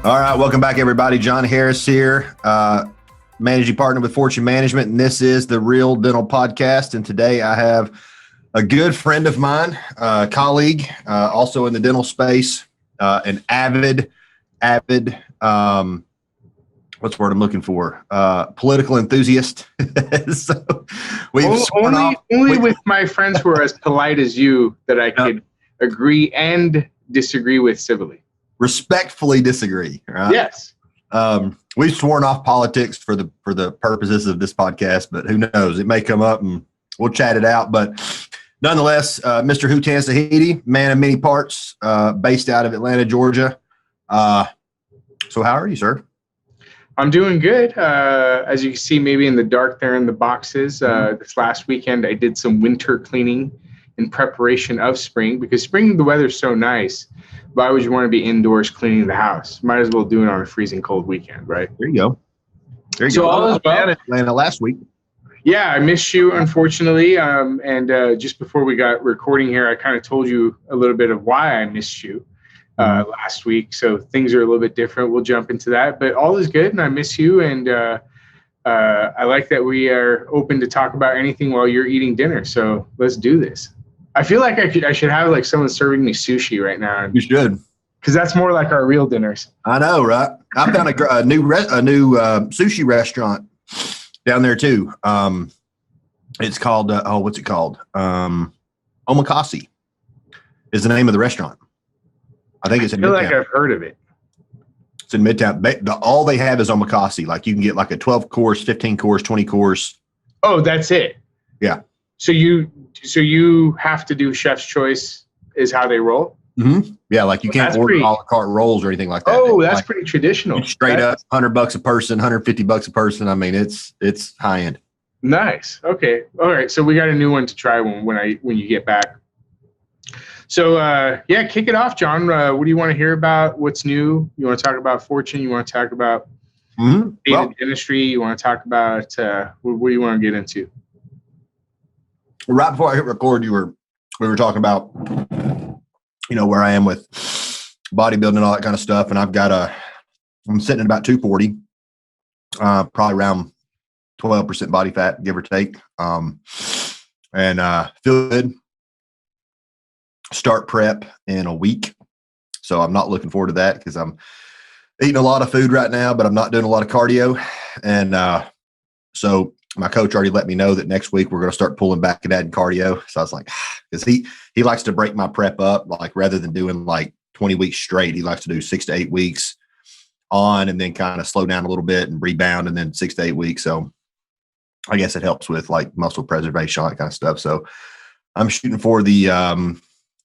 All right, welcome back, everybody. Jon Harris here, managing partner with Fortune Management, and this is the Real Dental Podcast. And today I have a good friend of mine, colleague, also in the dental space, an avid, what's the word I'm looking for? Political enthusiast. So only with my friends who are as polite as you that I could agree and disagree with civilly. Respectfully disagree. Right? Yes. We've sworn off politics for the purposes of this podcast, but who knows? It may come up and we'll chat it out. But nonetheless, Mr. Hootan Shahidi, man of many parts, based out of Atlanta, Georgia. So how are you, sir? I'm doing good. As you can see, maybe in the dark there in the boxes, this last weekend I did some winter cleaning in preparation of spring, because spring, the weather's so nice. Why would you want to be indoors cleaning the house? Might as well do it on a freezing cold weekend, right? There you go. So all is well. Atlanta last week. Yeah, I missed you, unfortunately. And just before we got recording here, I kind of told you a little bit of why I missed you last week. So things are a little bit different. We'll jump into that. But all is good, and I miss you. And I like that we are open to talk about anything while you're eating dinner. So let's do this. I feel like I should have like someone serving me sushi right now. You should, because that's more like our real dinners. I know, right? I found a new sushi restaurant down there too. It's called what's it called? Omakase is the name of the restaurant. I think it's in Midtown. I feel like I've heard of it. It's in Midtown. All they have is omakase. Like you can get like a 12 course, 15 course, 20 course. Oh, that's it. Yeah. So you have to do chef's choice is how they roll? Mm-hmm. Yeah, like you can't order a la carte rolls or anything like that. Oh, that's like, pretty traditional. Straight up $100 a person, $150 a person. I mean, it's high end. Nice. Okay. All right. So we got a new one to try when you get back. So kick it off, Jon. What do you want to hear about? What's new? You want to talk about Fortune? You want to talk about data dentistry? You want to talk about what do you want to get into? Right before I hit record, we were talking about, where I am with bodybuilding and all that kind of stuff. And I'm sitting at about 240, probably around 12% body fat, give or take. And feel good. Start prep in a week. So I'm not looking forward to that because I'm eating a lot of food right now, but I'm not doing a lot of cardio. And so my coach already let me know that next week we're going to start pulling back and adding cardio. So I was like, because he likes to break my prep up, like rather than doing like 20 weeks straight, he likes to do 6 to 8 weeks on and then kind of slow down a little bit and rebound and then 6 to 8 weeks. So I guess it helps with like muscle preservation, all that kind of stuff. So I'm shooting for the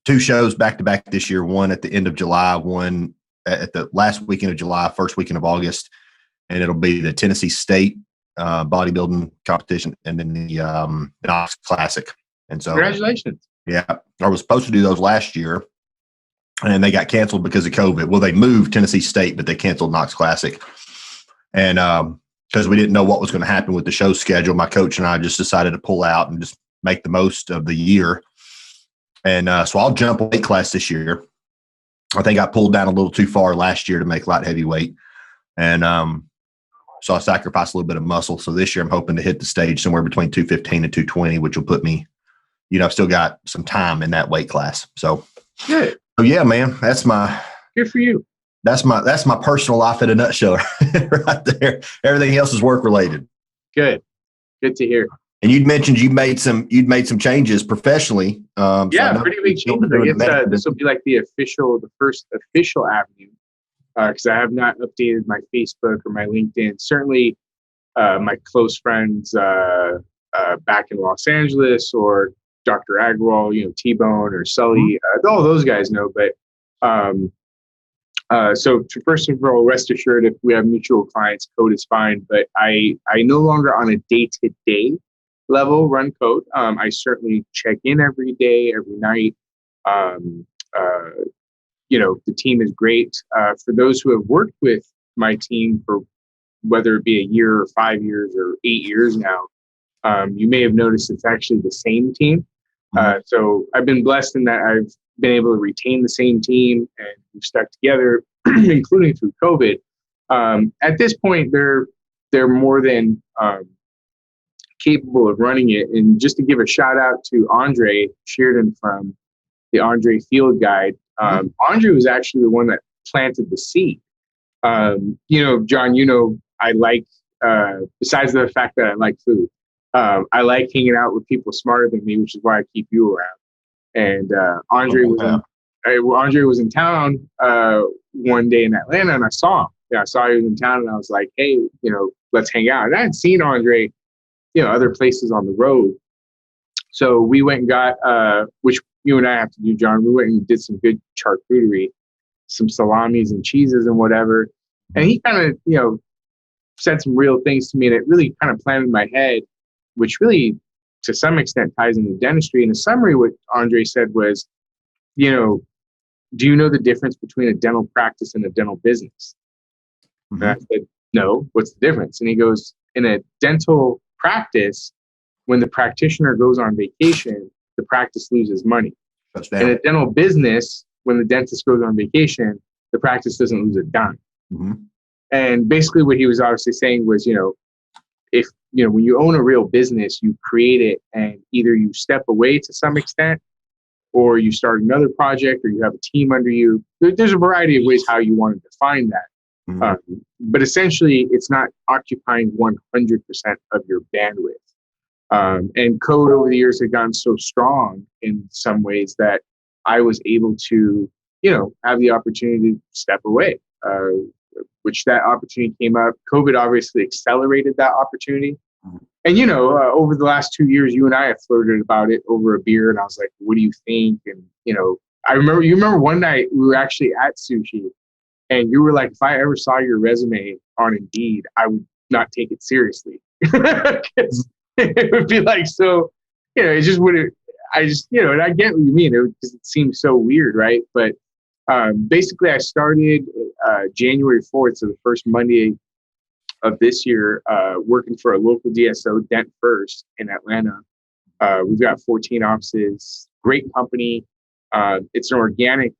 2 shows back to back this year, one at the end of July, one at the last weekend of July, first weekend of August. And it'll be the Tennessee State bodybuilding competition and then the Knox Classic. And so congratulations. Yeah. I was supposed to do those last year and they got canceled because of COVID. Well, they moved Tennessee State, but they canceled Knox Classic. And because we didn't know what was going to happen with the show schedule, my coach and I just decided to pull out and just make the most of the year. And so I'll jump weight class this year. I think I pulled down a little too far last year to make light heavyweight. And so I sacrificed a little bit of muscle. So this year I'm hoping to hit the stage somewhere between 215 and 220, which will put me, I've still got some time in that weight class. So good. So yeah, man, that's good for you. That's my personal life in a nutshell right there. Everything else is work related. Good to hear. And you'd mentioned you'd made some changes professionally. Pretty big changes. I guess this will be like the first official avenue. Because I have not updated my Facebook or my LinkedIn. Certainly, my close friends back in Los Angeles or Dr. Agrawal, T-Bone or Sully, all those guys know. But so first of all, rest assured, if we have mutual clients, code is fine. But I no longer on a day-to-day level run code. I certainly check in every day, every night. The team is great. For those who have worked with my team for whether it be a year or 5 years or 8 years now, you may have noticed it's actually the same team. So I've been blessed in that I've been able to retain the same team and we've stuck together. including through COVID. At this point, they're more than capable of running it. And just to give a shout out to Andre Sheardon from the Andre Field Guide, Andre was actually the one that planted the seed. John, I like, besides the fact that I like food, I like hanging out with people smarter than me, which is why I keep you around. And Andre was in town one day in Atlanta, and I saw him. Yeah, I saw he was in town, and I was like, hey, let's hang out. And I hadn't seen Andre, other places on the road. So we went and got, which you and I have to do, John. We went and did some good charcuterie, some salamis and cheeses and whatever. And he kind of, said some real things to me, and it really kind of planted in my head, which really, to some extent, ties into dentistry. In a summary, what Andre said was, do you know the difference between a dental practice and a dental business? Mm-hmm. And I said, no, what's the difference? And he goes, in a dental practice, when the practitioner goes on vacation, the practice loses money. In a dental business, when the dentist goes on vacation, the practice doesn't lose a dime. Mm-hmm. And basically what he was obviously saying was, if, when you own a real business, you create it, and either you step away to some extent, or you start another project, or you have a team under you. There's a variety of ways how you want to define that. Mm-hmm. But essentially, it's not occupying 100% of your bandwidth. And code over the years had gotten so strong in some ways that I was able to, have the opportunity to step away, which that opportunity came up. COVID obviously accelerated that opportunity. Mm-hmm. And, over the last 2 years, you and I have flirted about it over a beer. And I was like, what do you think? And, I remember one night we were actually at sushi, and you were like, if I ever saw your resume on Indeed, I would not take it seriously. It would be like, so, it just wouldn't, and I get what you mean. It seems so weird, right? But basically, I started January 4th, so the first Monday of this year, working for a local DSO, Dent First, in Atlanta. We've got 14 offices, great company. It's an organic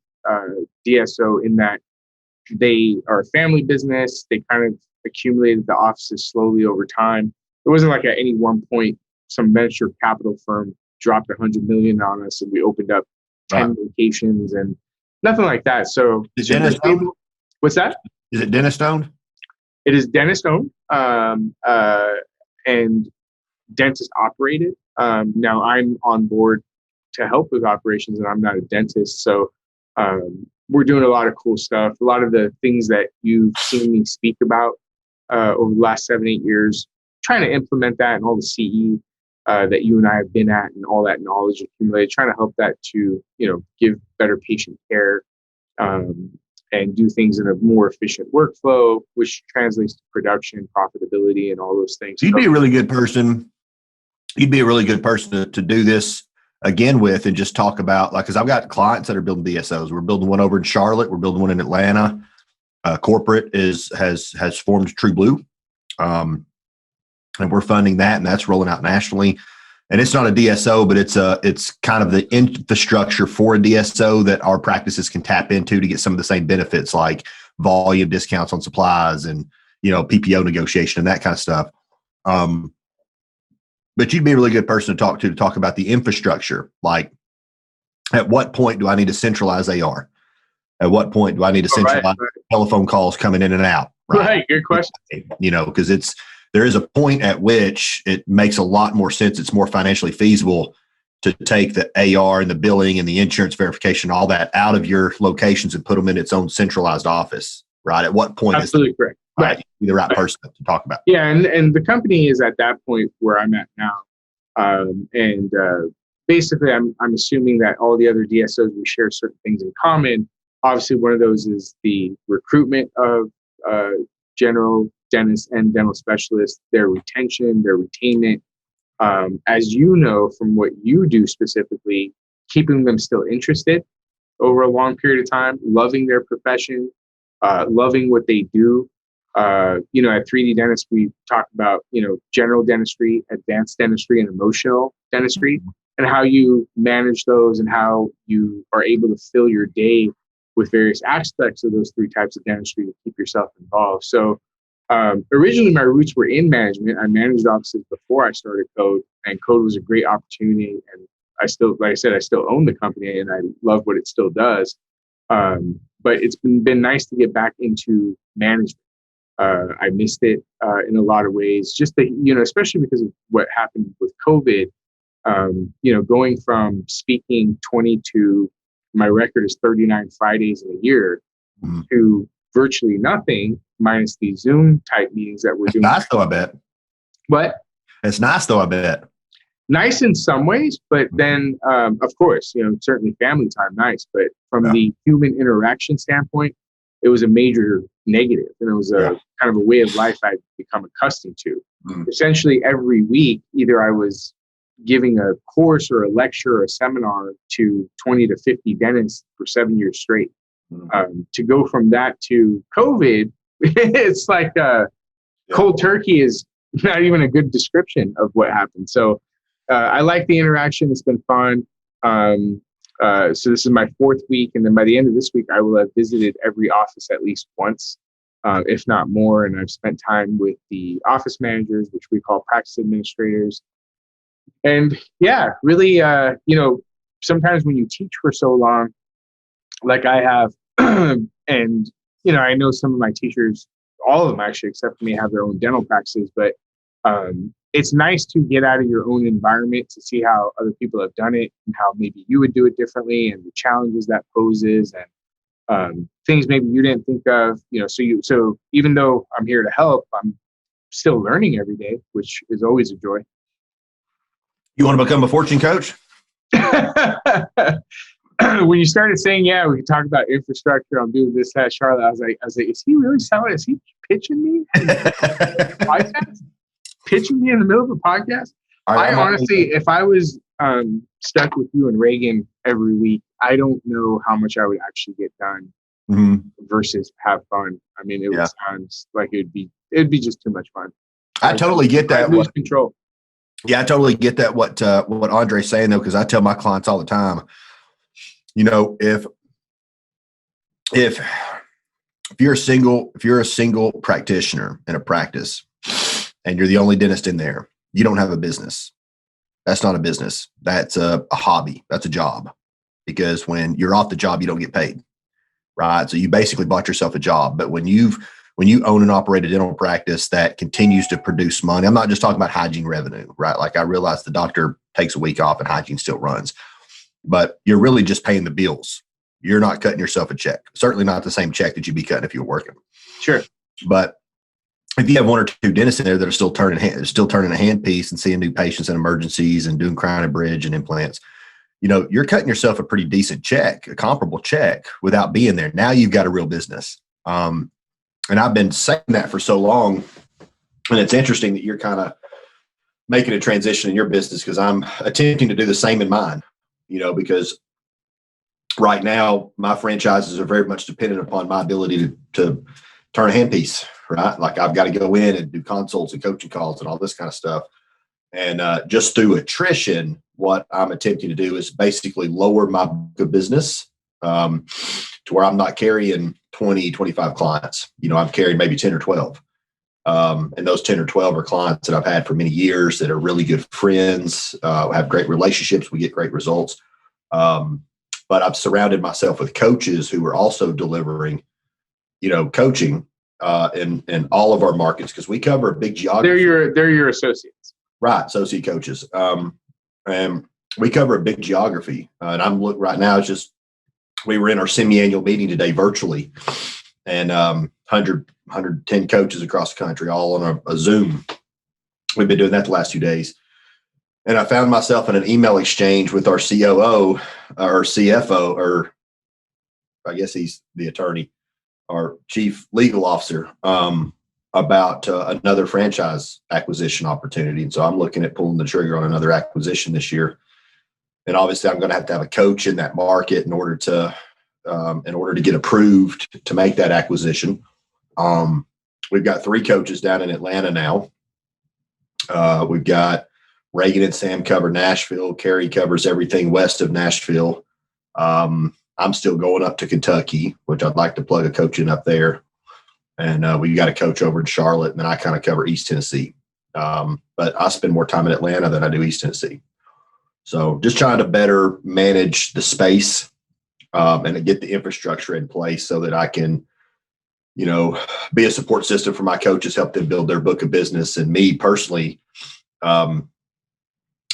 DSO in that they are a family business. They kind of accumulated the offices slowly over time. It wasn't like at any one point some venture capital firm dropped $100 million on us and we opened up 10 locations and nothing like that. So is dentist owned? What's that? Is it dentist owned? It is dentist owned and dentist operated. Now I'm on board to help with operations, and I'm not a dentist. So we're doing a lot of cool stuff. A lot of the things that you've seen me speak about over the last 7-8 years, trying to implement that and all the CE that you and I have been at and all that knowledge accumulated, trying to help that to, give better patient care and do things in a more efficient workflow, which translates to production, profitability, and all those things. You'd be a really good person. You'd be a really good person to do this again with and just talk about, like, because I've got clients that are building DSOs. We're building one over in Charlotte. We're building one in Atlanta. Corporate has formed True Blue. And we're funding that, and that's rolling out nationally. And it's not a DSO, but it's kind of the infrastructure for a DSO that our practices can tap into to get some of the same benefits, like volume discounts on supplies and PPO negotiation and that kind of stuff. But you'd be a really good person to talk about the infrastructure. Like, at what point do I need to centralize AR? At what point do I need to centralize telephone calls coming in and out? Right. Good question. Because there is a point at which it makes a lot more sense. It's more financially feasible to take the AR and the billing and the insurance verification, all that out of your locations and put them in its own centralized office, right? At what point Absolutely correct. Right. Be the right person to talk about. Yeah. And the company is at that point where I'm at now. Basically, I'm assuming that all the other DSOs, we share certain things in common. Obviously, one of those is the recruitment of general dentists and dental specialists, their retention, their retainment. As you know, from what you do specifically, keeping them still interested over a long period of time, loving their profession, loving what they do. At 3D Dentist, we talk about, general dentistry, advanced dentistry, and emotional dentistry, and how you manage those and how you are able to fill your day with various aspects of those three types of dentistry to keep yourself involved. So originally my roots were in management. I managed offices before I started Code, and Code was a great opportunity. And I still, like I said, I still own the company and I love what it still does. But it's been nice to get back into management. I missed it in a lot of ways, just that, especially because of what happened with COVID, going from speaking 22, my record is 39 Fridays in a year, to virtually nothing minus the Zoom type meetings that we're doing. Nice though, I bet. What? It's nice though, I bet. Nice in some ways, but then, of course, certainly family time, nice. But from the human interaction standpoint, it was a major negative, and it was a kind of a way of life I'd become accustomed to. Essentially, every week, either I was giving a course or a lecture or a seminar to 20 to 50 dentists for 7 years straight. To go from that to COVID, it's like cold turkey is not even a good description of what happened. So I like the interaction. It's been fun. So this is my 4th week. And then by the end of this week, I will have visited every office at least once, if not more. And I've spent time with the office managers, which we call practice administrators. And really, sometimes when you teach for so long, like I have, and, I know some of my teachers, all of them actually, except for me, have their own dental practices, but it's nice to get out of your own environment to see how other people have done it and how maybe you would do it differently and the challenges that poses and things maybe you didn't think of, so even though I'm here to help, I'm still learning every day, which is always a joy. You want to become a fortune coach? When you started saying, we could talk about infrastructure, I'm doing this, that, Charlotte, I was like, is he really selling? Is he pitching me? Podcast? Pitching me in the middle of a podcast? I honestly, if I was stuck with you and Reagan every week, I don't know how much I would actually get done versus have fun. I mean, it would sound like it'd be just too much fun. I totally get that. Lose control. Yeah, I totally get that. What Andre's saying though, because I tell my clients all the time, if you're a single practitioner in a practice and you're the only dentist in there, you don't have a business. That's not a business. That's a hobby. That's a job, because when you're off the job, you don't get paid, right? So you basically bought yourself a job. But when you own and operate a dental practice that continues to produce money, I'm not just talking about hygiene revenue, right? Like I realize the doctor takes a week off and hygiene still runs, but you're really just paying the bills. You're not cutting yourself a check. Certainly not the same check that you'd be cutting if you were working. Sure. But if you have 1 or 2 dentists in there that are still turning a handpiece and seeing new patients and emergencies and doing crown and bridge and implants, you're cutting yourself a pretty decent check, a comparable check without being there. Now you've got a real business. And I've been saying that for so long. And it's interesting that you're kind of making a transition in your business, because I'm attempting to do the same in mine, because right now my franchises are very much dependent upon my ability to turn a handpiece, right? Like I've got to go in and do consults and coaching calls and all this kind of stuff. And just through attrition, what I'm attempting to do is basically lower my book of business to where I'm not carrying 20, 25 clients. I'm carrying maybe 10 or 12. And those 10 or 12 are clients that I've had for many years that are really good friends, have great relationships. We get great results. But I've surrounded myself with coaches who are also delivering, coaching in all of our markets, because we cover a big geography. They're your associates. Right. Associate coaches. And we cover a big geography. And I'm looking right now, we were in our semi-annual meeting today virtually, and 110 coaches across the country, all on a Zoom. We've been doing that the last 2 days. And I found myself in an email exchange with our COO or CFO, or I guess he's the attorney, our chief legal officer, about another franchise acquisition opportunity. And so I'm looking at pulling the trigger on another acquisition this year. And obviously I'm going to have a coach in that market in order to get approved to make that acquisition. We've got 3 coaches down in Atlanta now. We've got Reagan and Sam cover Nashville. Carrie covers everything west of Nashville. I'm still going up to Kentucky, which I'd like to plug a coach in up there. And we got a coach over in Charlotte, and then I kind of cover East Tennessee. But I spend more time in Atlanta than I do East Tennessee. So just trying to better manage the space and get the infrastructure in place so that I can, be a support system for my coaches, help them build their book of business. And me personally,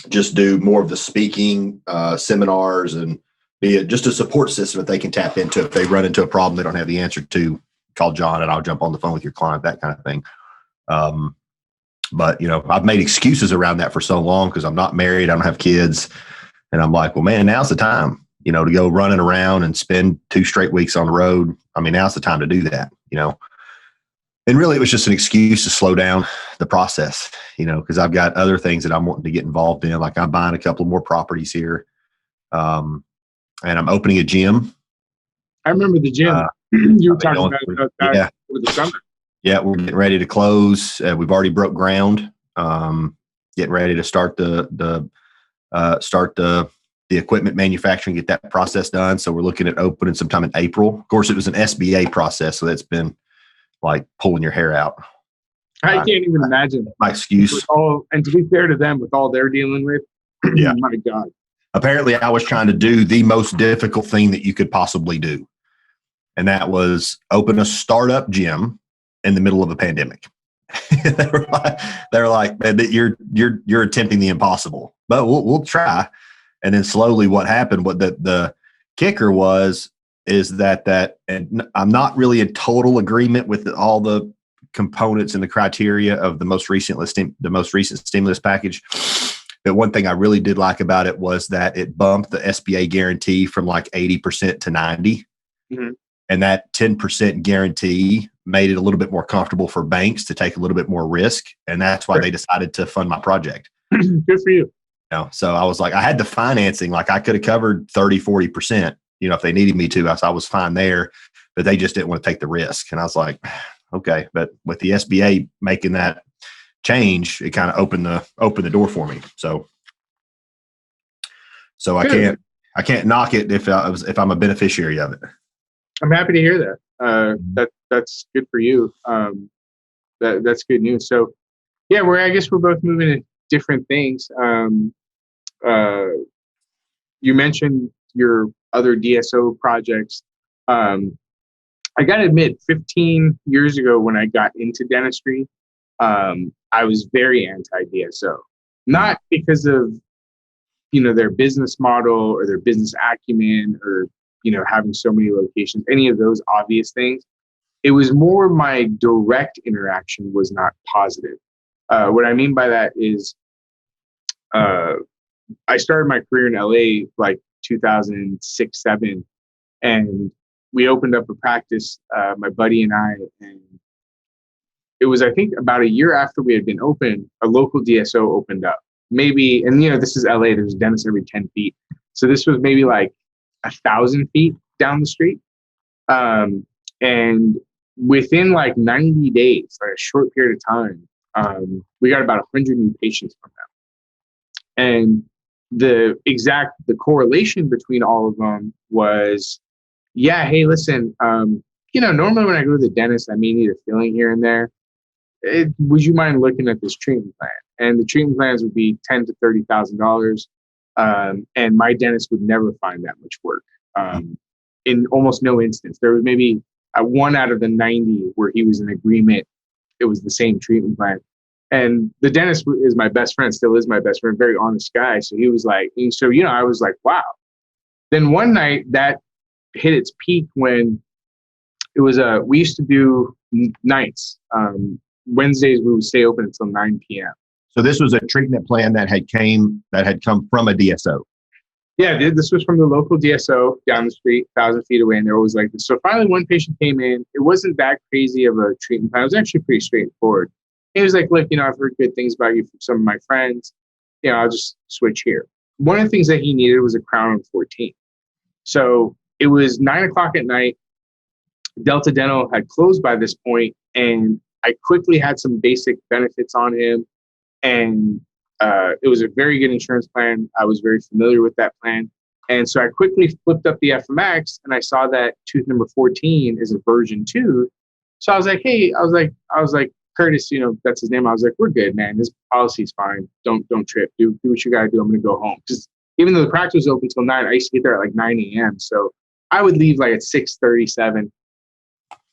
just do more of the speaking seminars and be just a support system that they can tap into if they run into a problem they don't have the answer to. Call Jon and I'll jump on the phone with your client, that kind of thing. But I've made excuses around that for so long because I'm not married, I don't have kids, and I'm like, well, man, now's the time, to go running around and spend 2 straight weeks on the road. I mean, now's the time to do that, And really, it was just an excuse to slow down the process, because I've got other things that I'm wanting to get involved in. Like I'm buying a couple more properties here, and I'm opening a gym. I remember the gym. You were talking about that over the summer. Yeah, we're getting ready to close. We've already broke ground. Getting ready to start the equipment manufacturing, get that process done. So we're looking at opening sometime in April. Of course, it was an SBA process, so that's been like pulling your hair out. I can't even imagine. My excuse. And to be fair to them, with all they're dealing with, yeah, my God. Apparently, I was trying to do the most difficult thing that you could possibly do, and that was open a startup gym in the middle of a pandemic. they were like, you're attempting the impossible, but we'll try. And then slowly, what happened? What the kicker is that, and I'm not really in total agreement with all the components and the criteria of the most recent stimulus package. But one thing I really did like about it was that it bumped the SBA guarantee from like 80% to 90%. Mm-hmm. And that 10% guarantee made it a little bit more comfortable for banks to take a little bit more risk. And that's why they decided to fund my project. Good for you. So I was like, I had the financing, like I could have covered 30-40%, if they needed me to. I was fine there, but they just didn't want to take the risk. And I was like, okay. But with the SBA making that change, it kind of opened the door for me. So I can't knock it if I'm a beneficiary of it. I'm happy to hear that. That's good for you. That's good news. So yeah, I guess we're both moving in different things. You mentioned your other DSO projects. I got to admit, 15 years ago when I got into dentistry, I was very anti-DSO, not because of, their business model or their business acumen or, having so many locations, any of those obvious things. It was more my direct interaction was not positive. What I mean by that is I started my career in LA like 2006, 7, and we opened up a practice, my buddy and I, and it was, I think, about a year after we had been open, a local DSO opened up. Maybe, and this is LA, there's dentists every 10 feet. So this was maybe like 1,000 feet down the street. And within like 90 days, like a short period of time, we got about 100 new patients from them. And the correlation between all of them was, yeah, hey, listen, normally when I go to the dentist, I may need a filling here and there. Would you mind looking at this treatment plan? And the treatment plans would be $10,000 to $30,000. And my dentist would never find that much work. In almost no instance. There was maybe 1 out of the 90 where he was in agreement. It was the same treatment plan. And the dentist is my best friend, still is my best friend, very honest guy. So he was like, I was like, wow. Then one night that hit its peak when it was we used to do nights. Wednesdays we would stay open until 9 p.m. So this was a treatment plan that had come from a DSO. Yeah, this was from the local DSO down the street, 1,000 feet away, and they're always like this. So finally, one patient came in. It wasn't that crazy of a treatment plan. It was actually pretty straightforward. He was like, look, I've heard good things about you from some of my friends. I'll just switch here. One of the things that he needed was a crown on 14. So it was 9 o'clock at night. Delta Dental had closed by this point, and I quickly had some basic benefits on him. And it was a very good insurance plan. I was very familiar with that plan. And so I quickly flipped up the FMX and I saw that tooth number 14 is a version 2. So I was like, hey, I was like, Curtis, that's his name. I was like, we're good, man. This policy's fine. Don't trip. Do what you got to do. I'm going to go home. Because even though the practice was open till 9, I used to get there at like 9 a.m. So I would leave like at 6:37.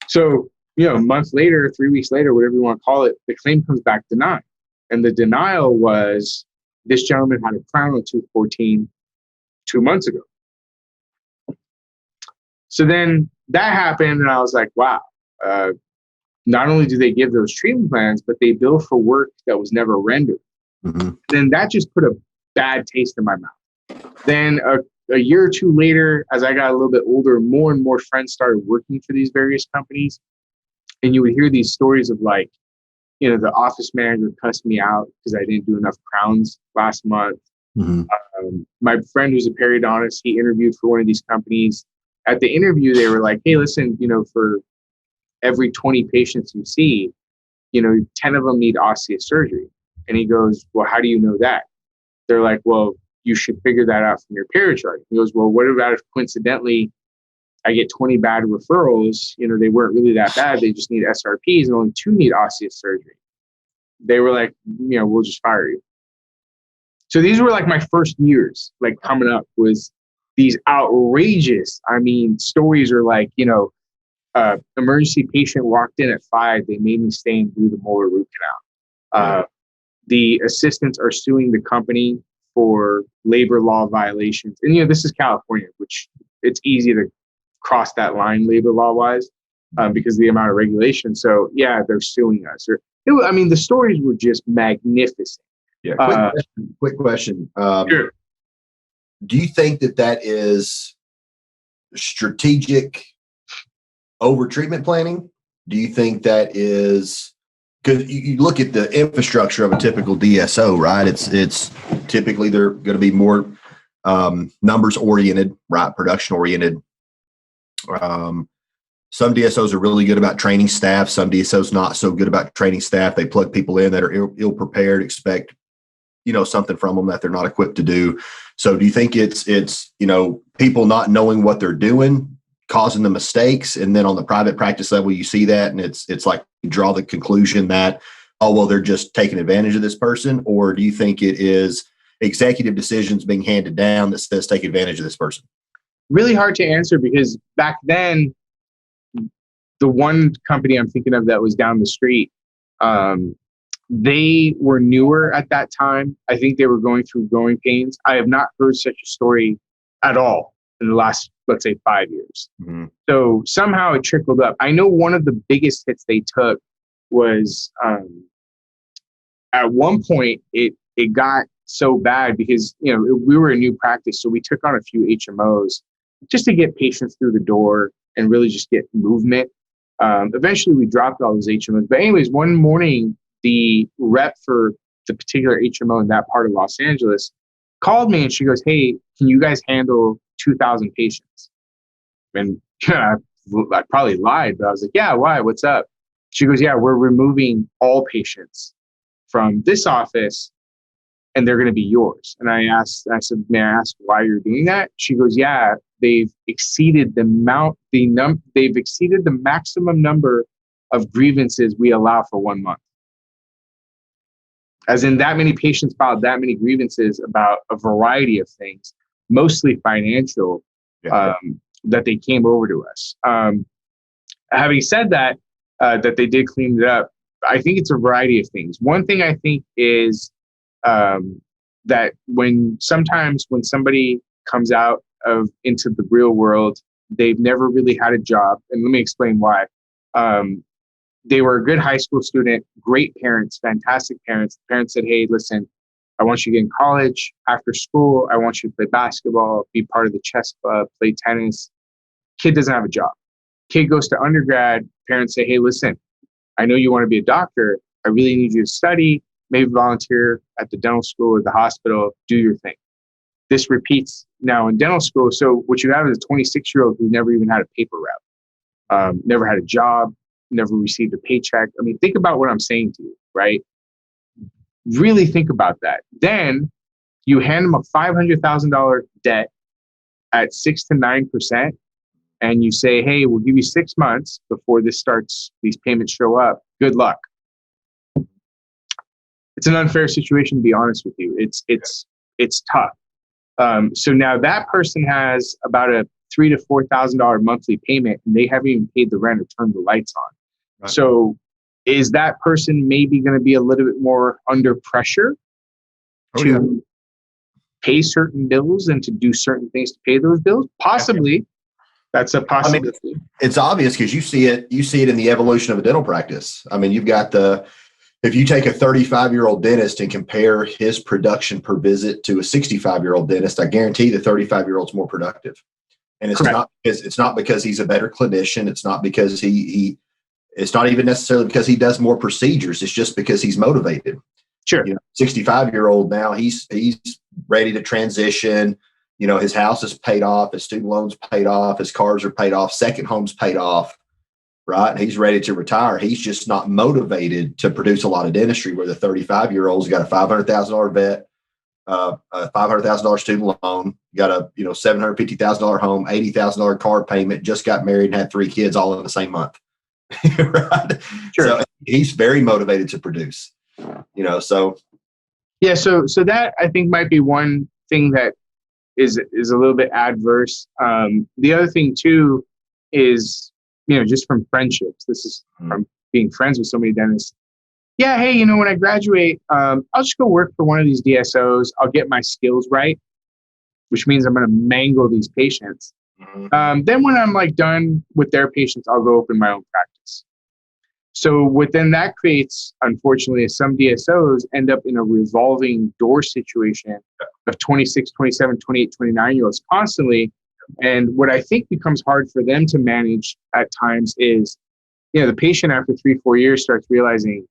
So, a month later, 3 weeks later, whatever you want to call it, the claim comes back denied. And the denial was this gentleman had a crown on tooth 14 2 months ago. So then that happened, and I was like, wow. Not only do they give those treatment plans, but they bill for work that was never rendered. Mm-hmm. Then that just put a bad taste in my mouth. Then a year or two later, as I got a little bit older, more and more friends started working for these various companies. And you would hear these stories of like, the office manager cussed me out because I didn't do enough crowns last month. Mm-hmm. My friend who's a periodontist, he interviewed for one of these companies. At the interview, they were like, hey, listen, for every 20 patients you see, 10 of them need osseous surgery. And he goes, well, how do you know that? They're like, well, you should figure that out from your perio chart. He goes, well, what about if coincidentally I get 20 bad referrals? They weren't really that bad. They just need SRPs and only 2 need osseous surgery. They were like, we'll just fire you. So these were like my first years, like coming up was these outrageous, stories are like, emergency patient walked in at 5. They made me stay and do the molar root canal. The assistants are suing the company for labor law violations. And, this is California, which it's easy to cross that line labor law wise because of the amount of regulation. So, yeah, they're suing us. The stories were just magnificent. Yeah. Quick question. Sure. Do you think that is strategic over treatment planning? Do you think that is, because you look at the infrastructure of a typical DSO, right? It's typically they're going to be more numbers oriented, right? Production oriented. Some DSOs are really good about training staff. Some DSOs not so good about training staff. They plug people in that are ill prepared, expect something from them that they're not equipped to do. So do you think it's people not knowing what they're doing, causing the mistakes? And then on the private practice level, you see that, and it's like you draw the conclusion that, oh, well, they're just taking advantage of this person? Or do you think it is executive decisions being handed down that says take advantage of this person? Really hard to answer because back then, the one company I'm thinking of that was down the street, they were newer at that time. I think they were going through growing pains. I have not heard such a story at all in the last, let's say, 5 years. Mm-hmm. So somehow it trickled up. I know one of the biggest hits they took was at one point it got so bad because, we were a new practice. So we took on a few HMOs just to get patients through the door and really just get movement. Eventually we dropped all those HMOs. But anyways, one morning, the rep for the particular HMO in that part of Los Angeles called me and she goes, hey, can you guys handle 2,000 patients? And I probably lied, but I was like, yeah, why? What's up? She goes, yeah, we're removing all patients from this office and they're going to be yours. And I said, may I ask why you're doing that? She goes, yeah, they've exceeded they've exceeded the maximum number of grievances we allow for 1 month. As in that many patients filed that many grievances about a variety of things, mostly financial, that they came over to us. Having said that, that they did clean it up, I think it's a variety of things. One thing I think is that when somebody comes out into the real world, they've never really had a job. And let me explain why. They were a good high school student, great parents, fantastic parents. The parents said, hey, listen, I want you to get in college. After school, I want you to play basketball, be part of the chess club, play tennis. Kid doesn't have a job. Kid goes to undergrad. Parents say, hey, listen, I know you want to be a doctor. I really need you to study, maybe volunteer at the dental school or the hospital, do your thing. This repeats now in dental school. So what you have is a 26-year-old who never even had a paper route, never had a job, never received a paycheck. Think about what I'm saying to you, right? Really think about that. Then you hand them a $500,000 debt at 6 to 9%, and you say, hey, we'll give you 6 months before this starts, these payments show up, good luck. It's an unfair situation, to be honest with you. It's tough. So now that person has about a $3,000 to $4,000 monthly payment, and they haven't even paid the rent or turned the lights on. Right. So is that person maybe going to be a little bit more under pressure to pay certain bills and to do certain things to pay those bills? Possibly. Yeah. That's a possibility. I mean, it's obvious because you see it in the evolution of a dental practice. I mean, you've got if you take a 35-year-old dentist and compare his production per visit to a 65-year-old dentist, I guarantee the 35-year-old's more productive. And it's not because he's a better clinician. It's not because it's not even necessarily because he does more procedures. It's just because he's motivated. Sure. 65-year-old now, he's ready to transition. His house is paid off, his student loans paid off, his cars are paid off, second home's paid off, right? And he's ready to retire. He's just not motivated to produce a lot of dentistry, where the 35-year-old's got a $500,000 vet, a $500,000 student loan, got a $750,000 home, $80,000 car payment, just got married and had 3 kids all in the same month. Right? Sure. So he's very motivated to produce. So yeah, so that I think might be one thing that is a little bit adverse. The other thing too is, just from friendships. This is from being friends with so many dentists. Yeah, hey, when I graduate, I'll just go work for one of these DSOs. I'll get my skills right, which means I'm going to mangle these patients. Mm-hmm. Then when I'm done with their patients, I'll go open my own practice. So within that creates, unfortunately, some DSOs end up in a revolving door situation of 26, 27, 28, 29-year-olds constantly. And what I think becomes hard for them to manage at times is, the patient after 3-4 years starts realizing,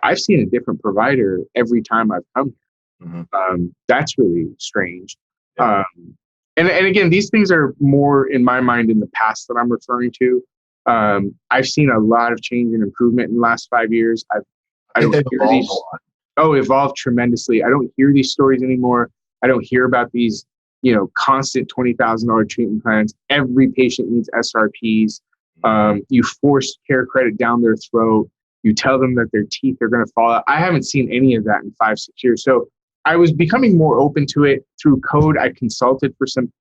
I've seen a different provider every time I've come here. Mm-hmm. That's really strange. Yeah. And again, these things are more in my mind in the past that I'm referring to. I've seen a lot of change and improvement in the last 5 years. I don't hear these. Evolved tremendously. I don't hear these stories anymore. I don't hear about these, constant $20,000 treatment plans. Every patient needs SRPs. You force care credit down their throat. You tell them that their teeth are going to fall out. I haven't seen any of that in 5-6 years. So I was becoming more open to it through code. I consulted for some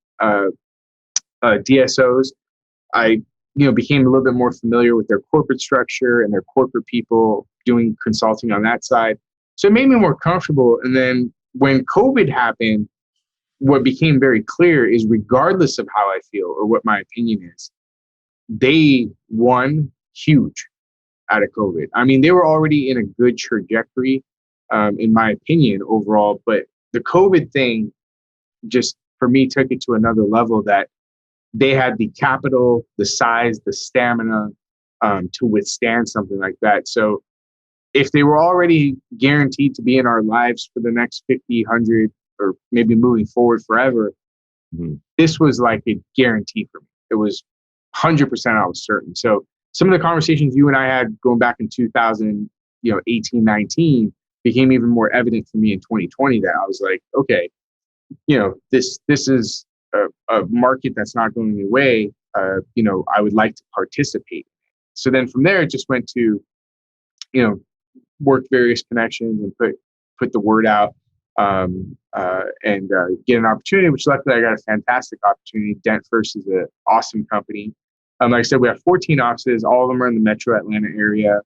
DSOs. I became a little bit more familiar with their corporate structure and their corporate people, doing consulting on that side. So it made me more comfortable. And then when COVID happened, what became very clear is, regardless of how I feel or what my opinion is, they won huge out of COVID. I mean, they were already in a good trajectory, in my opinion, overall. But the COVID thing just, for me, took it to another level, that they had the capital, the size, the stamina to withstand something like that. So if they were already guaranteed to be in our lives for the next 50, 100, or maybe moving forward forever, this was like a guarantee for me. It was 100%, I was certain. So some of the conversations you and I had going back in 2018, 19 became even more evident for me in 2020, that I was like, okay, this is a market that's not going away. I would like to participate. So then from there, it just went to, work various connections and put the word out, and get an opportunity, which luckily I got a fantastic opportunity. Dent First is an awesome company. Like I said, we have 14 offices. All of them are in the metro Atlanta area.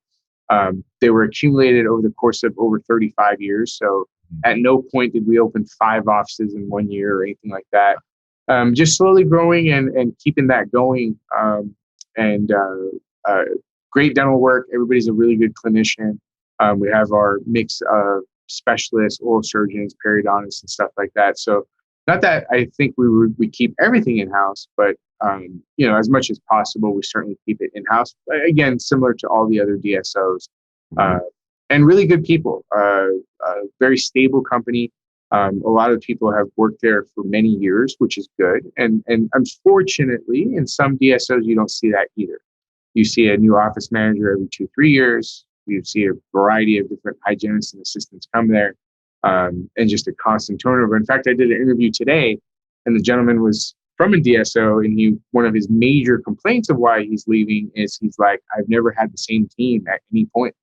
They were accumulated over the course of over 35 years. So at no point did we open 5 offices in 1 year or anything like that. Just slowly growing and keeping that going. Great dental work. Everybody's a really good clinician. We have our mix of specialists, oral surgeons, periodontists, and stuff like that. So not that I think we keep everything in-house, but as much as possible, we certainly keep it in-house. Again, similar to all the other DSOs, and really good people. Very stable company. A lot of people have worked there for many years, which is good. And unfortunately, in some DSOs, you don't see that either. You see a new office manager every 2-3 years. You see a variety of different hygienists and assistants come there, and just a constant turnover. In fact, I did an interview today And the gentleman was from a DSO, and one of his major complaints of why he's leaving is he's like, I've never had the same team at any point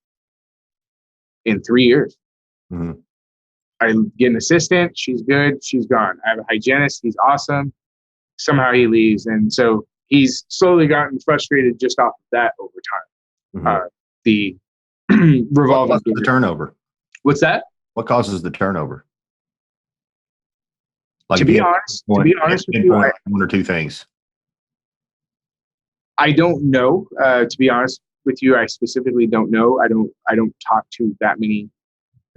in 3 years. Mm-hmm. I get an assistant, she's good, she's gone. I have a hygienist, he's awesome. Somehow he leaves. And so he's slowly gotten frustrated just off of that over time. Mm-hmm. The revolving What's the turnover? What's that? What causes the turnover? Like to be honest with you, one or two things. I don't know. To be honest with you, I specifically don't know. I don't talk to that many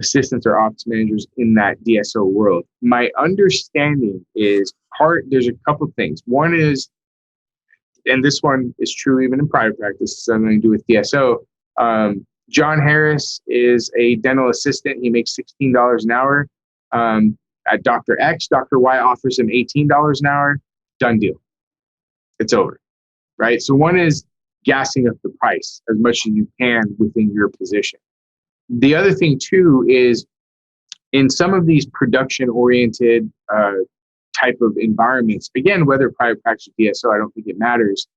assistants or office managers in that DSO world. My understanding is there's a couple of things. One is, and this one is true even in private practice, it's something to do with DSO. Jon Harris is a dental assistant. He makes $16 an hour. At Dr. X, Dr. Y offers him $18 an hour. Done deal. It's over. Right? So one is gassing up the price as much as you can within your position. The other thing too is in some of these production-oriented type of environments, again, whether private practice or DSO, I don't think it matters.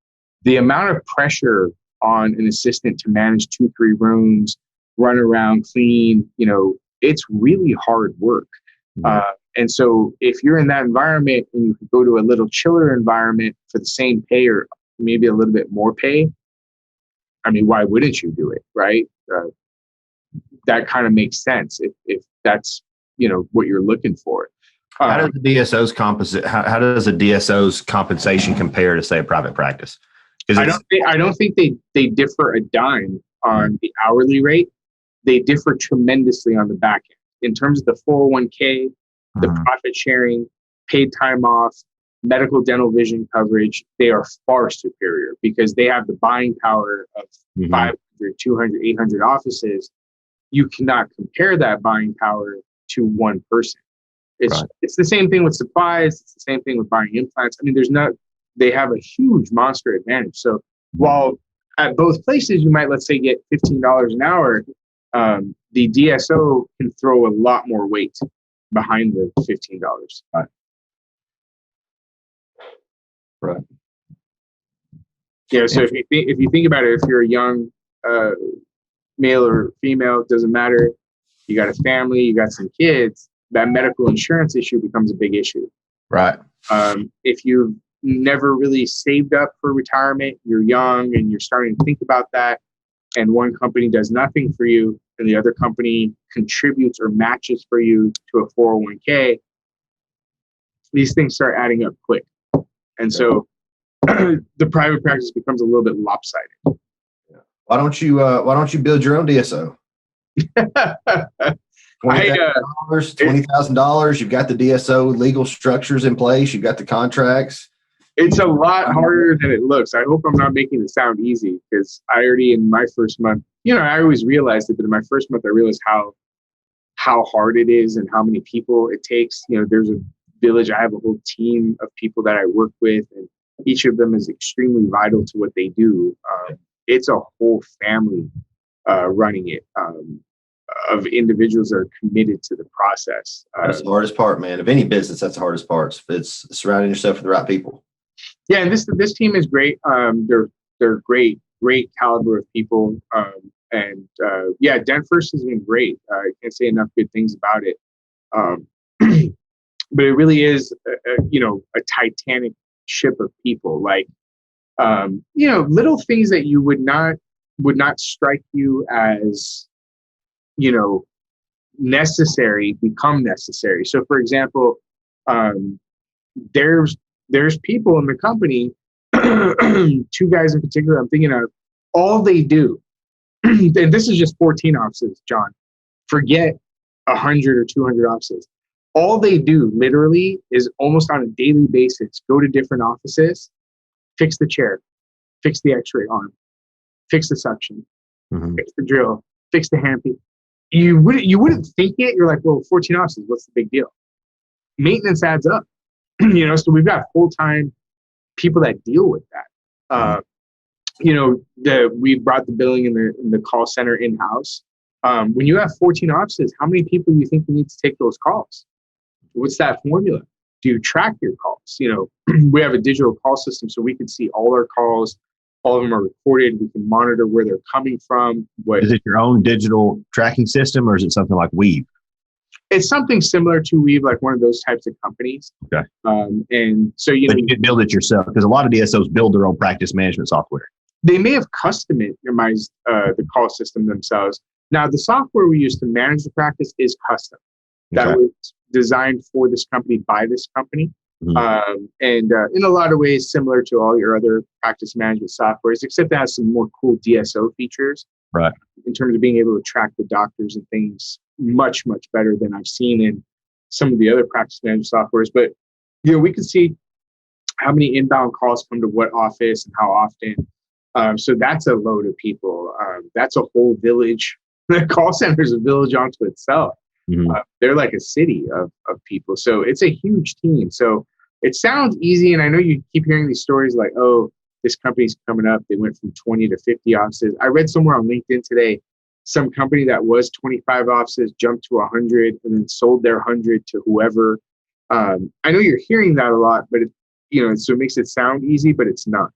The amount of pressure on an assistant to manage 2-3 rooms, run around, clean, it's really hard work. And so if you're in that environment and you could go to a little chiller environment for the same pay or maybe a little bit more pay, I mean, why wouldn't you do it, right? That kind of makes sense if that's, what you're looking for. How does the DSO's how does a DSO's compensation compare to, say, a private practice? I don't think they differ a dime on the hourly rate. They differ tremendously on the back end. In terms of the 401k, the profit sharing, paid time off, medical, dental, vision coverage, they are far superior because they have the buying power of 500, 200, 800 offices. You cannot compare that buying power to one person. It's the same thing with supplies. It's the same thing with buying implants. I mean, they have a huge monster advantage. So while at both places you might, let's say, get $15 an hour, the DSO can throw a lot more weight behind the $15. Right. So if you think about it, if you're a young male or female, it doesn't matter. You got a family, you got some kids, that medical insurance issue becomes a big issue. Right. If you've never really saved up for retirement, you're young and you're starting to think about that, and one company does nothing for you and the other company contributes or matches for you to a 401k, these things start adding up quick. And so the private practice becomes a little bit lopsided. Yeah. Why don't you build your own DSO? $20,000. You've got the DSO legal structures in place. You've got the contracts. It's a lot harder than it looks. I hope I'm not making it sound easy because I already in my first month, I always realized it, but in my first month, I realized how hard it is and how many people it takes. There's a village. I have a whole team of people that I work with, and each of them is extremely vital to what they do. It's a whole family running it of individuals that are committed to the process. That's the hardest part, man. Of any business, that's the hardest part. It's surrounding yourself with the right people. Yeah, and this team is great. They're great caliber of people. Dent First has been great. I can't say enough good things about it. But it really is, a titanic ship of people. Like, little things that you would not strike you as, necessary become necessary. So, for example, there's people in the company, 2 guys in particular I'm thinking of, all they do, and this is just 14 offices, John, forget 100 or 200 offices. All they do literally is almost on a daily basis, go to different offices, fix the chair, fix the x-ray arm, fix the suction, fix the drill, fix the handpiece. You wouldn't think it. You're like, well, 14 offices, what's the big deal? Maintenance adds up, so we've got full-time people that deal with that. We brought the billing in the call center in-house. When you have 14 offices, how many people do you think you need to take those calls? What's that formula? do you track your calls? We have a digital call system, so we can see all our calls. All of them are recorded. We can monitor where they're coming from. Is it your own digital tracking system, or is it something like Weave? It's something similar to Weave, like one of those types of companies. Okay. And so, but you can build it yourself, because a lot of DSOs build their own practice management software. They may have customized the call system themselves. Now, the software we use to manage the practice is custom. That was designed for this company by this company. Mm-hmm. And in a lot of ways, similar to all your other practice management softwares, except it has some more cool DSO features. Right. In terms of being able to track the doctors and things much, much better than I've seen in some of the other practice management softwares. But, we can see how many inbound calls come to what office and how often. So that's a load of people. That's a whole village. The call center is a village unto itself. Mm-hmm. They're like a city of people. So it's a huge team. So it sounds easy. And I know you keep hearing these stories like, oh, this company's coming up. They went from 20 to 50 offices. I read somewhere on LinkedIn today, some company that was 25 offices jumped to 100 and then sold their 100 to whoever. I know you're hearing that a lot, but so it makes it sound easy, but it's not.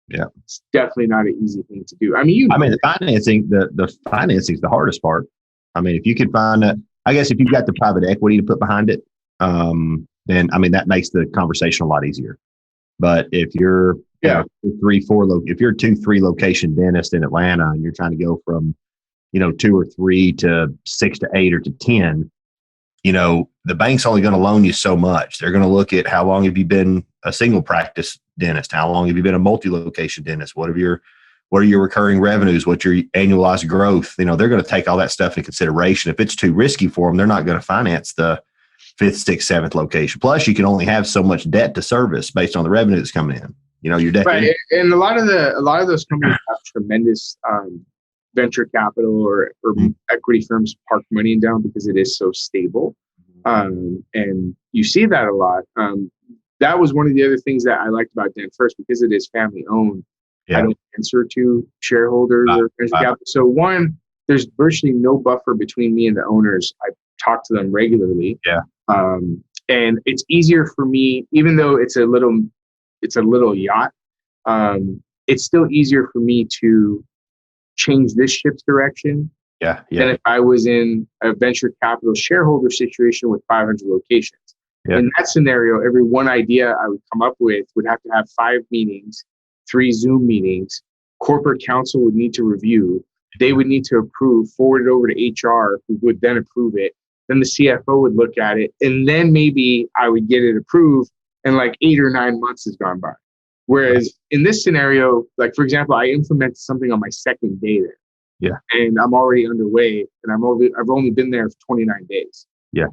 Yeah, it's definitely not an easy thing to do. The financing, the financing is the hardest part. If you could find I guess if you've got the private equity to put behind it, then that makes the conversation a lot easier. But if you're if you're 2-3 location dentist in Atlanta and you're trying to go from 2 or 3 to 6 to 8 or to 10, the bank's only going to loan you so much. They're going to look at how long have you been a single practice dentist? How long have you been a multi-location dentist? What are your recurring revenues? What's your annualized growth? They're going to take all that stuff into consideration. If it's too risky for them, they're not going to finance the 5th, 6th, 7th location. Plus, you can only have so much debt to service based on the revenue that's coming in. Your debt. Right, and a lot of those companies have tremendous venture capital or equity firms park money down because it is so stable, and you see that a lot. That was one of the other things that I liked about Dent First, because it is family owned. Yeah. I don't answer to shareholders or venture capital. So one, there's virtually no buffer between me and the owners. I talk to them regularly. Yeah. And it's easier for me, even though it's a little yacht. It's still easier for me to change this ship's direction. Yeah. Than if I was in a venture capital shareholder situation with 500 locations. Yeah. In that scenario, every one idea I would come up with would have to have 5 meetings, 3 Zoom meetings. Corporate counsel would need to review. They would need to approve, forward it over to HR, who would then approve it. Then the CFO would look at it, and then maybe I would get it approved, and like 8 or 9 months has gone by. Whereas in this scenario, like for example, I implemented something on my second day there. Yeah. And I'm already underway, and I've only been there for 29 days. Yeah.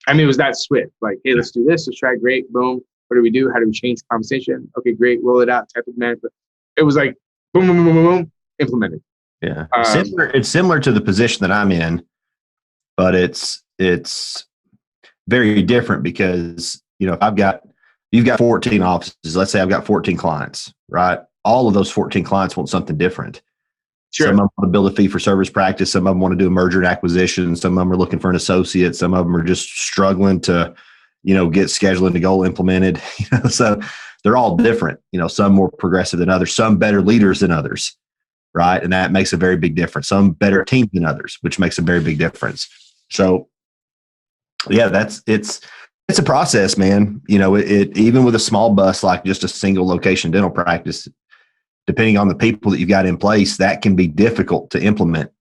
It was that swift. Like, hey, let's do this. Let's try. Great. Boom. What do we do? How do we change compensation? Okay, great. Roll it out. Type of management. It was like boom, boom, boom, boom, boom. Implemented. Yeah. It's similar to the position that I'm in, but it's very different because if you've got 14 offices. Let's say I've got 14 clients, right? All of those 14 clients want something different. Sure. Some of them want to build a fee-for-service practice. Some of them want to do a merger and acquisition. Some of them are looking for an associate. Some of them are just struggling to, get scheduling to goal implemented. So they're all different. Some more progressive than others. Some better leaders than others, right? And that makes a very big difference. Some better teams than others, which makes a very big difference. So, yeah, it's a process, man. It even with a small bus like just a single location dental practice. Depending on the people that you've got in place, that can be difficult to implement,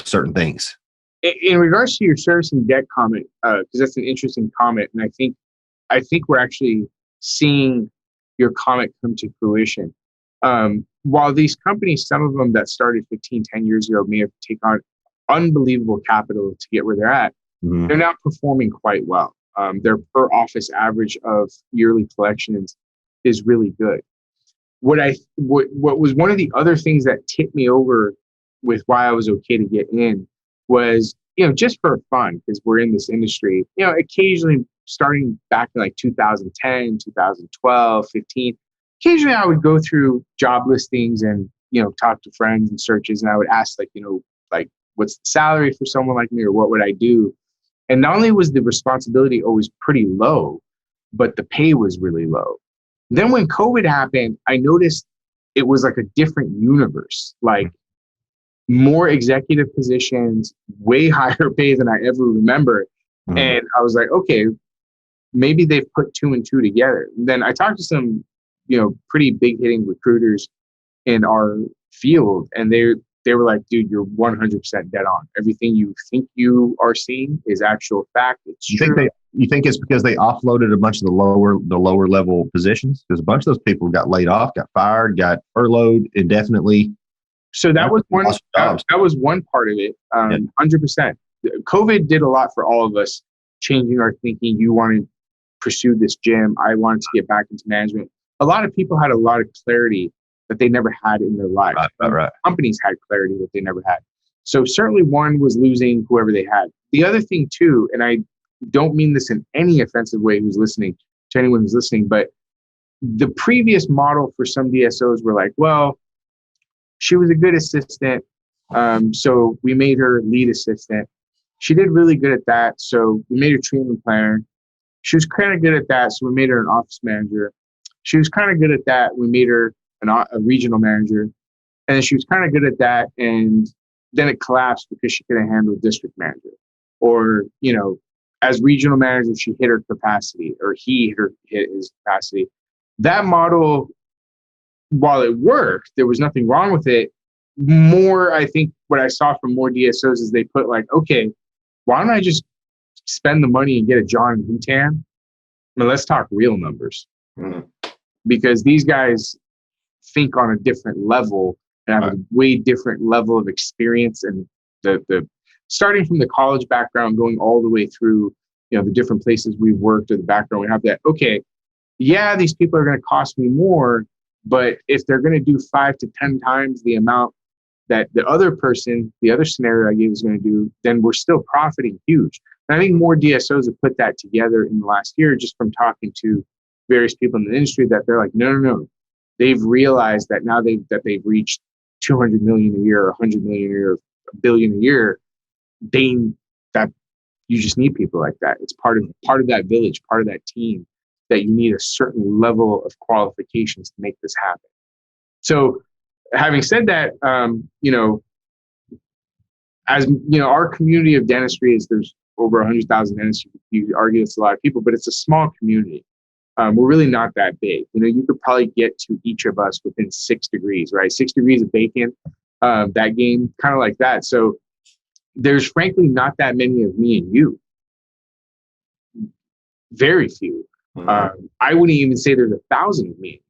certain things. In regards to your service and debt comment, because that's an interesting comment. And I think we're actually seeing your comment come to fruition. While these companies, some of them that started 15, 10 years ago may have taken on unbelievable capital to get where they're at, mm-hmm. They're now performing quite well. Their per office average of yearly collections is really good. What was one of the other things that tipped me over with why I was okay to get in was, just for fun, because we're in this industry, occasionally starting back in like 2010, 2012, 15, occasionally I would go through job listings and, talk to friends and searches. And I would ask like what's the salary for someone like me, or what would I do? And not only was the responsibility always pretty low, but the pay was really low. Then when COVID happened, I noticed it was like a different universe, like more executive positions, way higher pay than I ever remember. Mhm. And I was like, okay, maybe they've put 2 and 2 together. And then I talked to some, pretty big hitting recruiters in our field, and they were like, dude, you're 100% dead on. Everything you think you are seeing is actual fact. It's true. You think it's because they offloaded a bunch of the lower level positions? Because a bunch of those people got laid off, got fired, got furloughed indefinitely. So that was one part of it. 100%. COVID did a lot for all of us, changing our thinking. You want to pursue this gym. I wanted to get back into management. A lot of people had a lot of clarity that they never had in their lives. Right. Companies had clarity that they never had. So certainly one was losing whoever they had. The other thing too, and I don't mean this in any offensive way to anyone who's listening, but the previous model for some DSOs were like, well, she was a good assistant, so we made her lead assistant. She did really good at that, so we made her treatment planner. She was kind of good at that, so we made her an office manager. She was kind of good at that, we made her a regional manager. And then she was kind of good at that, and then it collapsed because she couldn't handle district manager. Or, as regional manager, she hit her capacity, or he hit his capacity. That model, while it worked, there was nothing wrong with it. More, I think what I saw from more DSOs is they put like, okay, why don't I just spend the money and get a Jon Hootan? Let's talk real numbers. Mhm. Because these guys think on a different level and have a way different level of experience, and the starting from the college background, going all the way through, the different places we've worked, or the background we have, that, okay, yeah, these people are going to cost me more, but if they're going to do 5 to 10 times the amount that the other scenario I gave is going to do, then we're still profiting huge. And I think more DSOs have put that together in the last year, just from talking to various people in the industry, that they're like, no. They've realized that now they've reached 200 million a year, 100 million a year, a billion a year. That you just need people like that. It's part of that village, part of that team, that you need a certain level of qualifications to make this happen. So, having said that, as our community of dentistry there's over 100,000 dentists. You argue it's a lot of people, but it's a small community. We're really not that big. You could probably get to each of us within 6 degrees, right? 6 degrees of bacon, that game, kind of like that. So there's frankly not that many of me and you. Very few. Mhm. I wouldn't even say there's 1,000 of me,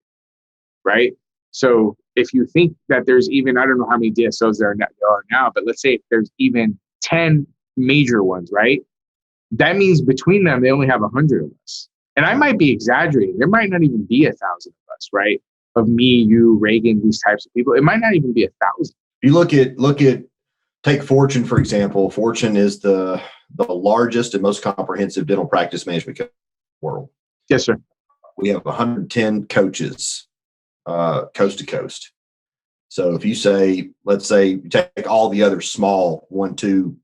right? So if you think that there's even, I don't know how many DSOs there are now, but let's say if there's even 10 major ones, right? That means between them, they only have 100 of us. And I might be exaggerating. There might not even be 1,000 of us, right? Of me, you, Reagan, these types of people. It might not even be 1,000. You look at take Fortune, for example. Fortune is the largest and most comprehensive dental practice management company in the world. Yes, sir. We have 110 coaches, coast to coast. So if you let's say you take all the other small 1-2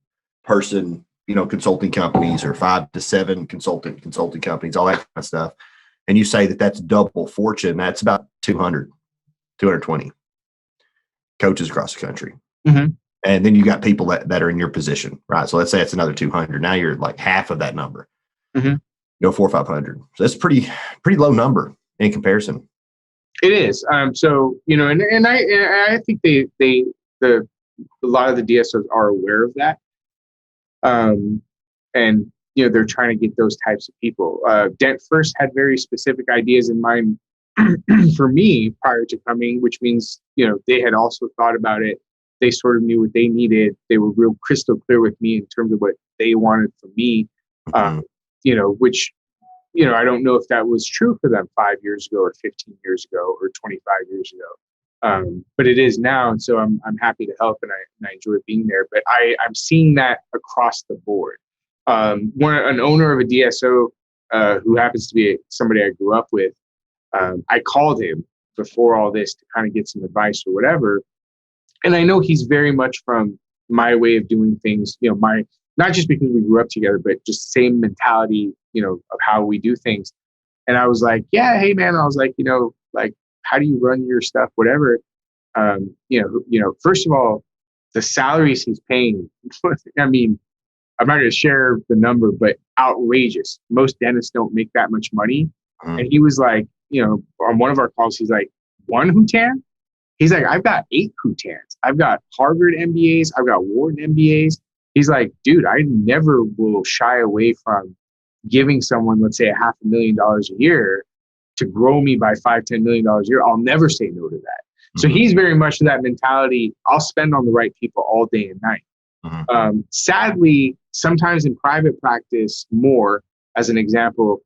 person, consulting companies, or 5 to 7 consulting companies, all that kind of stuff, and you say that's double Fortune, that's about 220 coaches across the country. Mm-hmm. And then you got people that are in your position, right? So let's say it's another 200. Now you're like half of that number. Mm-hmm. 400 or 500. So that's pretty low number in comparison. It is. So and I think a lot of the DSOs are aware of that. And they're trying to get those types of people. Dent First had very specific ideas in mind for me prior to coming, which means they had also thought about it. They sort of knew what they needed. They were real crystal clear with me in terms of what they wanted from me. Mm-hmm. Which I don't know if that was true for them 5 years ago, or 15 years ago, or 25 years ago. But it is now, and so I'm happy to help, and I enjoy being there. But I'm seeing that across the board. An owner of a DSO who happens to be somebody I grew up with, I called him before all this to kind of get some advice or whatever. And I know he's very much from my way of doing things, not just because we grew up together, but just same mentality, of how we do things. And I was like, yeah, hey man, I was like, like, how do you run your stuff, whatever? First of all, the salaries he's paying, I mean, I'm not going to share the number, but outrageous. Most dentists don't make that much money. Mm-hmm. And he was like, on one of our calls, he's like, 1 Hootan? He's like, I've got 8 Hootans. I've got Harvard MBAs. I've got Wharton MBAs. He's like, dude, I never will shy away from giving someone, let's say, $500,000 a year to grow me by $5-10 million a year. I'll never say no to that. Mm-hmm. So he's very much that mentality. I'll spend on the right people all day and night. Mm-hmm. Sadly, sometimes in private practice, more as an example,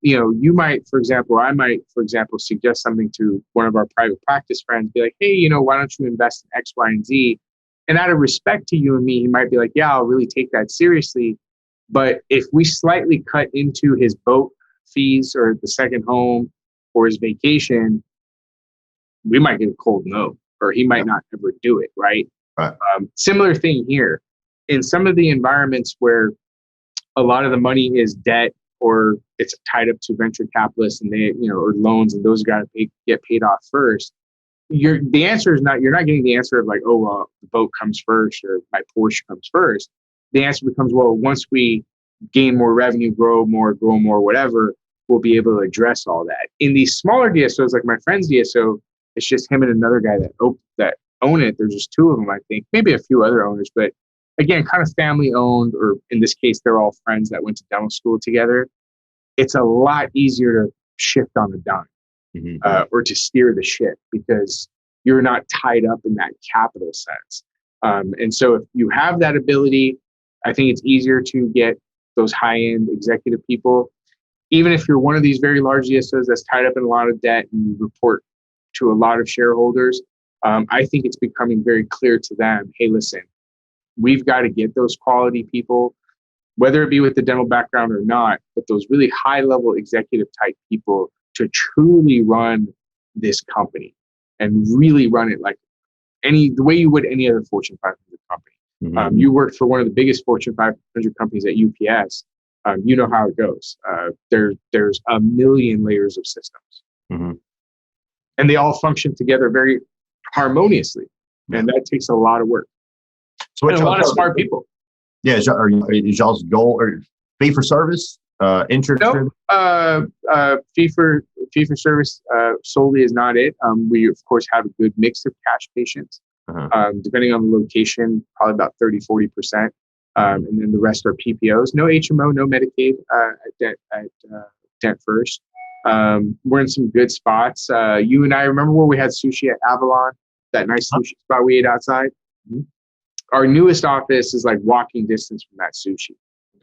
you might, for example, I might, for example, suggest something to one of our private practice friends, be like, hey, why don't you invest in X, Y, and Z? And out of respect to you and me, he might be like, yeah, I'll really take that seriously. But if we slightly cut into his boat fees or the second home or his vacation, we might get a cold no, or he might not ever do it, right? Right. Similar thing here. In some of the environments where a lot of the money is debt or it's tied up to venture capitalists and they, or loans, and those got to get paid off first. The answer is not, you're not getting the answer of like, oh, well, the boat comes first or my Porsche comes first. The answer becomes, well, once we gain more revenue, grow more, whatever, we'll be able to address all that. In these smaller DSOs, like my friend's DSO, it's just him and another guy that own it. There's just 2 of them, I think, maybe a few other owners, but again, kind of family owned, or in this case, they're all friends that went to dental school together. It's a lot easier to shift on a dime. Mm-hmm. Or to steer the ship because you're not tied up in that capital sense. And so if you have that ability, I think it's easier to get those high-end executive people. Even if you're one of these very large DSOs that's tied up in a lot of debt and you report to a lot of shareholders, I think it's becoming very clear to them, hey, listen, we've got to get those quality people, whether it be with the dental background or not, but those really high-level executive type people to truly run this company and really run it like the way you would any other Fortune 500 company. Mm-hmm. You worked for one of the biggest Fortune 500 companies at UPS. You know how it goes. There's a million layers of systems, mm-hmm. and they all function together very harmoniously, and that takes a lot of work. So and a lot of smart people. Yeah, is y'all's goal or fee for service? Insurance? No, fee for service solely is not it. We of course have a good mix of cash patients. Uh-huh. Depending on the location, probably about 30-40%. And then the rest are PPOs. No HMO, no Medicaid at Dent First. We're in some good spots. You and I remember where we had sushi at Avalon, that nice sushi spot we ate outside. Mm-hmm. Our newest office is like walking distance from that sushi.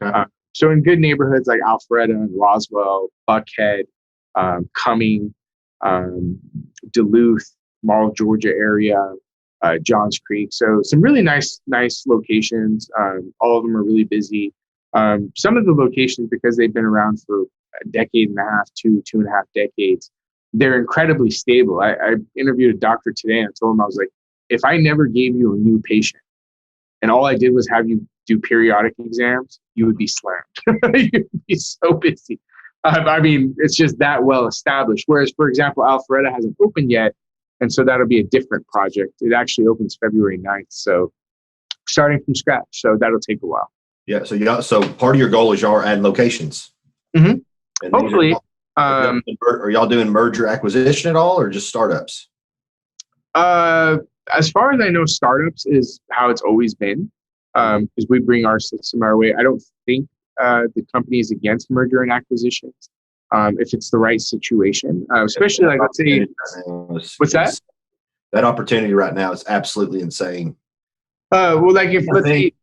Okay. So in good neighborhoods like Alpharetta and Roswell, Buckhead, Cumming, Duluth, Mall, Georgia area, Johns Creek. So some really nice locations. All of them are really busy. Some of the locations, because they've been around for a decade and a half, 2.5 decades, they're incredibly stable. I interviewed a doctor today and I told him, I was like, if I never gave you a new patient and all I did was have you do periodic exams, you would be slammed. You'd be so busy. I mean, it's just that well established. Whereas, for example, Alpharetta hasn't opened yet. And so that'll be a different project. It actually opens February 9th. So starting from scratch. So that'll take a while. Yeah. So part of your goal is y'all are adding locations. Mm-hmm. Hopefully. Are y'all doing merger acquisition at all or just startups? As far as I know, startups is how it's always been. Because we bring our system our way. I don't think the company is against merger and acquisitions if it's the right situation. Especially like, let's say, what's that? That opportunity right now is absolutely insane. Well, like if let's say,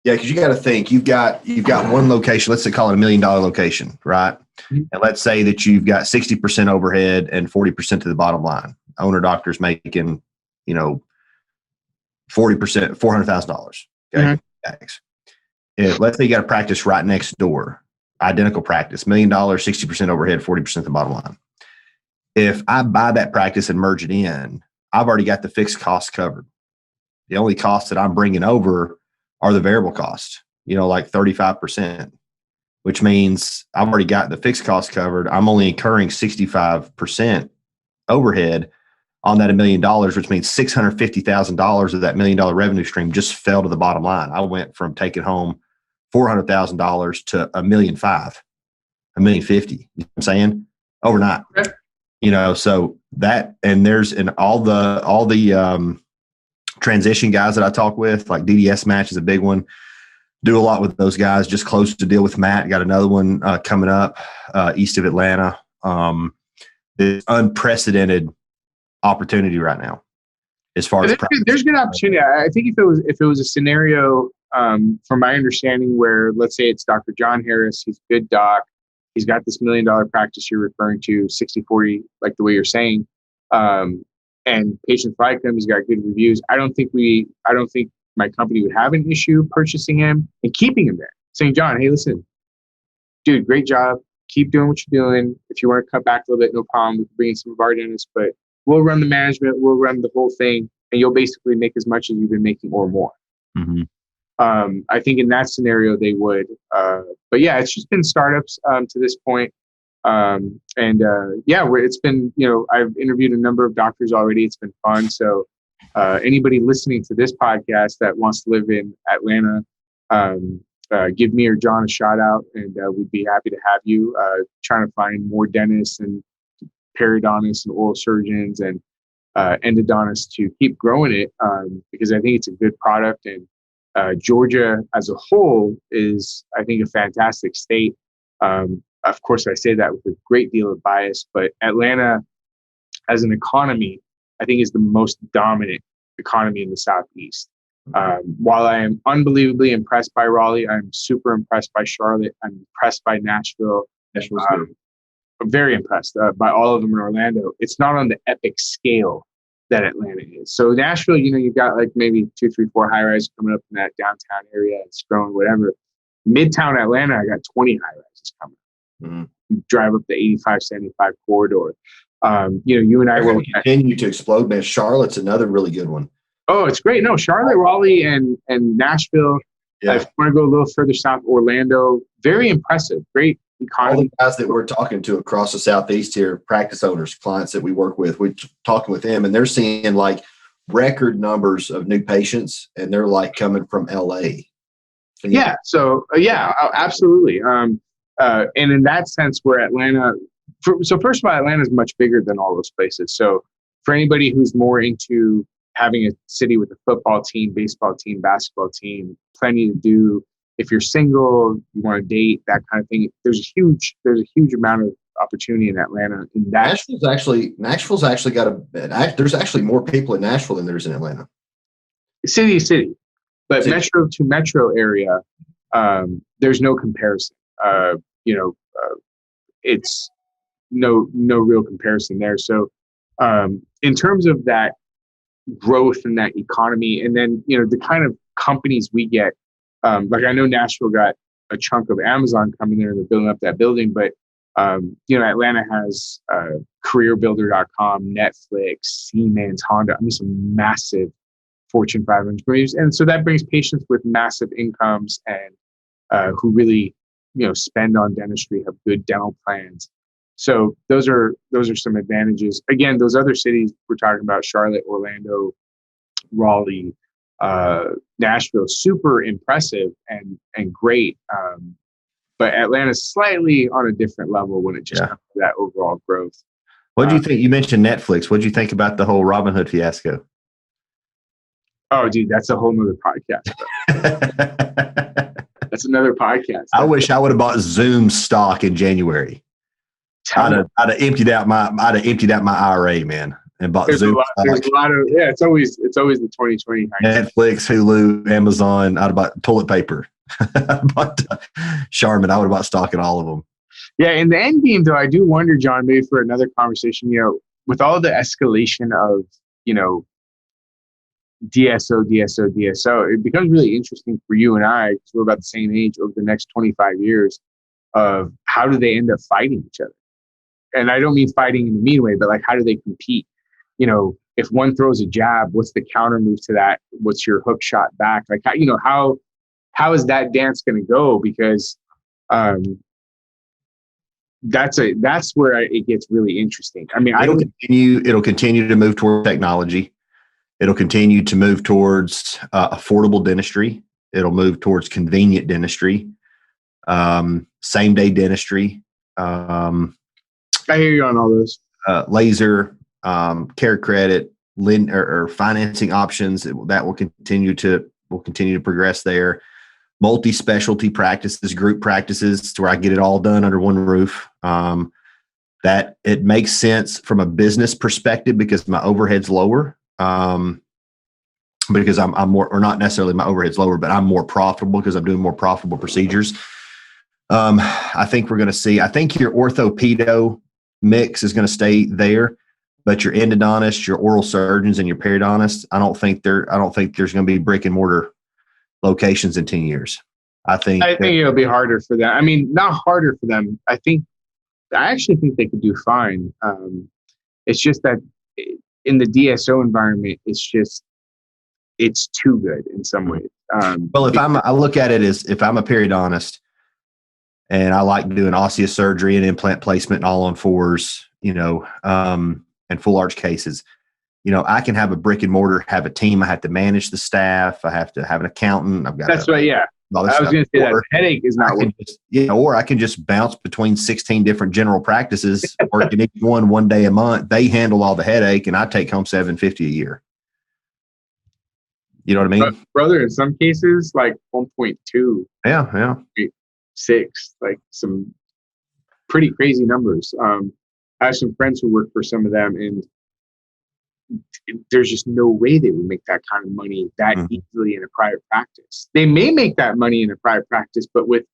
yeah, because you got to think you've got one location. Let's say call it $1 million location, right? Mm-hmm. And let's say that you've got 60% overhead and 40% to the bottom line. Owner doctor's making, 40%, $400,000. Okay. Mm-hmm. If let's say you got a practice right next door, identical practice, $1 million, 60% overhead, 40% the bottom line. If I buy that practice and merge it in, I've already got the fixed costs covered. The only costs that I'm bringing over are the variable costs. like 35%, which means I've already got the fixed cost covered. I'm only incurring 65% overhead on that $1 million, which means $650,000 of that $1 million revenue stream just fell to the bottom line. I went from taking home $400,000 to $1.5 million, $1.05 million. You know what I'm saying? Overnight. Okay. So that, and all the transition guys that I talk with, like DDS Match is a big one. Do a lot with those guys. Just closed to deal with Matt. Got another one coming up east of Atlanta. It's unprecedented opportunity right now as far as there's good opportunity. I think if it was a scenario, from my understanding, where let's say it's Dr. Jon Harris, he's a good doc, he's got this $1 million practice you're referring to, 60-40, like the way you're saying, and patients like him, he's got good reviews. I don't think my company would have an issue purchasing him and keeping him there, saying, John, hey, listen, dude, great job. Keep doing what you're doing. If you want to cut back a little bit, no problem. We can bring in some of our dentists, but we'll run the management, we'll run the whole thing, and you'll basically make as much as you've been making or more. Mm-hmm. I think in that scenario they would. But yeah, it's just been startups to this point. It's been, I've interviewed a number of doctors already. It's been fun. So anybody listening to this podcast that wants to live in Atlanta, give me or John a shout out, and we'd be happy to have you. Trying to find more dentists and periodontists and oral surgeons and endodontists to keep growing it, because I think it's a good product. And Georgia as a whole is, I think, a fantastic state. Of course, I say that with a great deal of bias, but Atlanta as an economy, I think, is the most dominant economy in the Southeast. While I am unbelievably impressed by Raleigh, I'm super impressed by Charlotte. I'm impressed by Nashville. I'm very impressed by all of them in Orlando. It's not on the epic scale that Atlanta is. So Nashville, you've got like maybe 2, 3, 4 high-rises coming up in that downtown area. It's growing, whatever. Midtown Atlanta, I got 20 high-rises coming up. Mm-hmm. Drive up the 85-75 corridor. You and I will continue to explode, man. Charlotte's another really good one. Oh, it's great. No, Charlotte, Raleigh, and Nashville. Yeah. If you want to go a little further south, Orlando, very impressive. Great economy. All the guys that we're talking to across the Southeast here, practice owners, clients that we work with, we're talking with them, and they're seeing like record numbers of new patients, and they're like coming from LA. Yeah. So absolutely. And in that sense, where Atlanta, so first of all, Atlanta is much bigger than all those places. So for anybody who's more into having a city with a football team, baseball team, basketball team, plenty to do. If you're single, you want to date, that kind of thing. There's a huge amount of opportunity in Atlanta. In that, Nashville's actually got there's actually more people in Nashville than there is in Atlanta. City, but metro to metro area, there's no comparison. It's no real comparison there. So, in terms of that growth in that economy, and then the kind of companies we get, like I know Nashville got a chunk of Amazon coming there and they're building up that building, but Atlanta has careerbuilder.com, Netflix, Siemens, Honda. I mean, some massive Fortune 500 companies, and so that brings patients with massive incomes and who really spend on dentistry, have good dental plans. So those are some advantages. Again, those other cities we're talking about, Charlotte, Orlando, Raleigh, Nashville, super impressive and great. But Atlanta's slightly on a different level when it just comes to that overall growth. What do you think? You mentioned Netflix. What do you think about the whole Robinhood fiasco? Oh, dude, that's a whole nother podcast. That's another podcast. I wish I would have bought Zoom stock in January. I'd have emptied out my IRA, man, and bought Zoom. There's a lot of It's always the 2020 Netflix, Hulu, Amazon. I'd have bought toilet paper. I'd bought Charmin. I would have bought stock in all of them. Yeah, in the end game, though, I do wonder, John, maybe for another conversation. With all the escalation of DSO, it becomes really interesting for you and I, because we're about the same age, over the next 25 years of how do they end up fighting each other. And I don't mean fighting in a mean way, but like, how do they compete? If one throws a jab, what's the counter move to that? What's your hook shot back? Like, how how is that dance going to go? Because that's where it gets really interesting. I mean, it'll continue to move toward technology. It'll continue to move towards affordable dentistry. It'll move towards convenient dentistry, same day dentistry. I hear you on all those. Laser, care credit, or financing options that will continue to progress there. Multi-specialty practices, group practices, to where I get it all done under one roof. That it makes sense from a business perspective because my overhead's lower. Because I'm more, or not necessarily my overhead's lower, but I'm more profitable because I'm doing more profitable procedures. I think we're going to see. I think your orthopedo mix is going to stay there, but your endodontists, your oral surgeons, and your periodontists, I don't think there's going to be brick and mortar locations in 10 years. I think it'll be harder for them. I mean, not harder for them. I actually think they could do fine. It's just that in the DSO environment, it's too good in some ways. Well, I look at it as if I'm a periodontist and I like doing osseous surgery and implant placement and all on fours, and full arch cases. I can have a brick and mortar, have a team. I have to manage the staff. I have to have an accountant. That's right. Yeah. I was going to say that headache is not worth it. Or I can just bounce between 16 different general practices, working each one day a month. They handle all the headache, and I take home $750 a year. You know what I mean, brother? In some cases, like 1.2. Yeah. 6, like some pretty crazy numbers. I have some friends who work for some of them, and there's just no way they would make that kind of money that easily in a private practice. They may make that money in a private practice, but with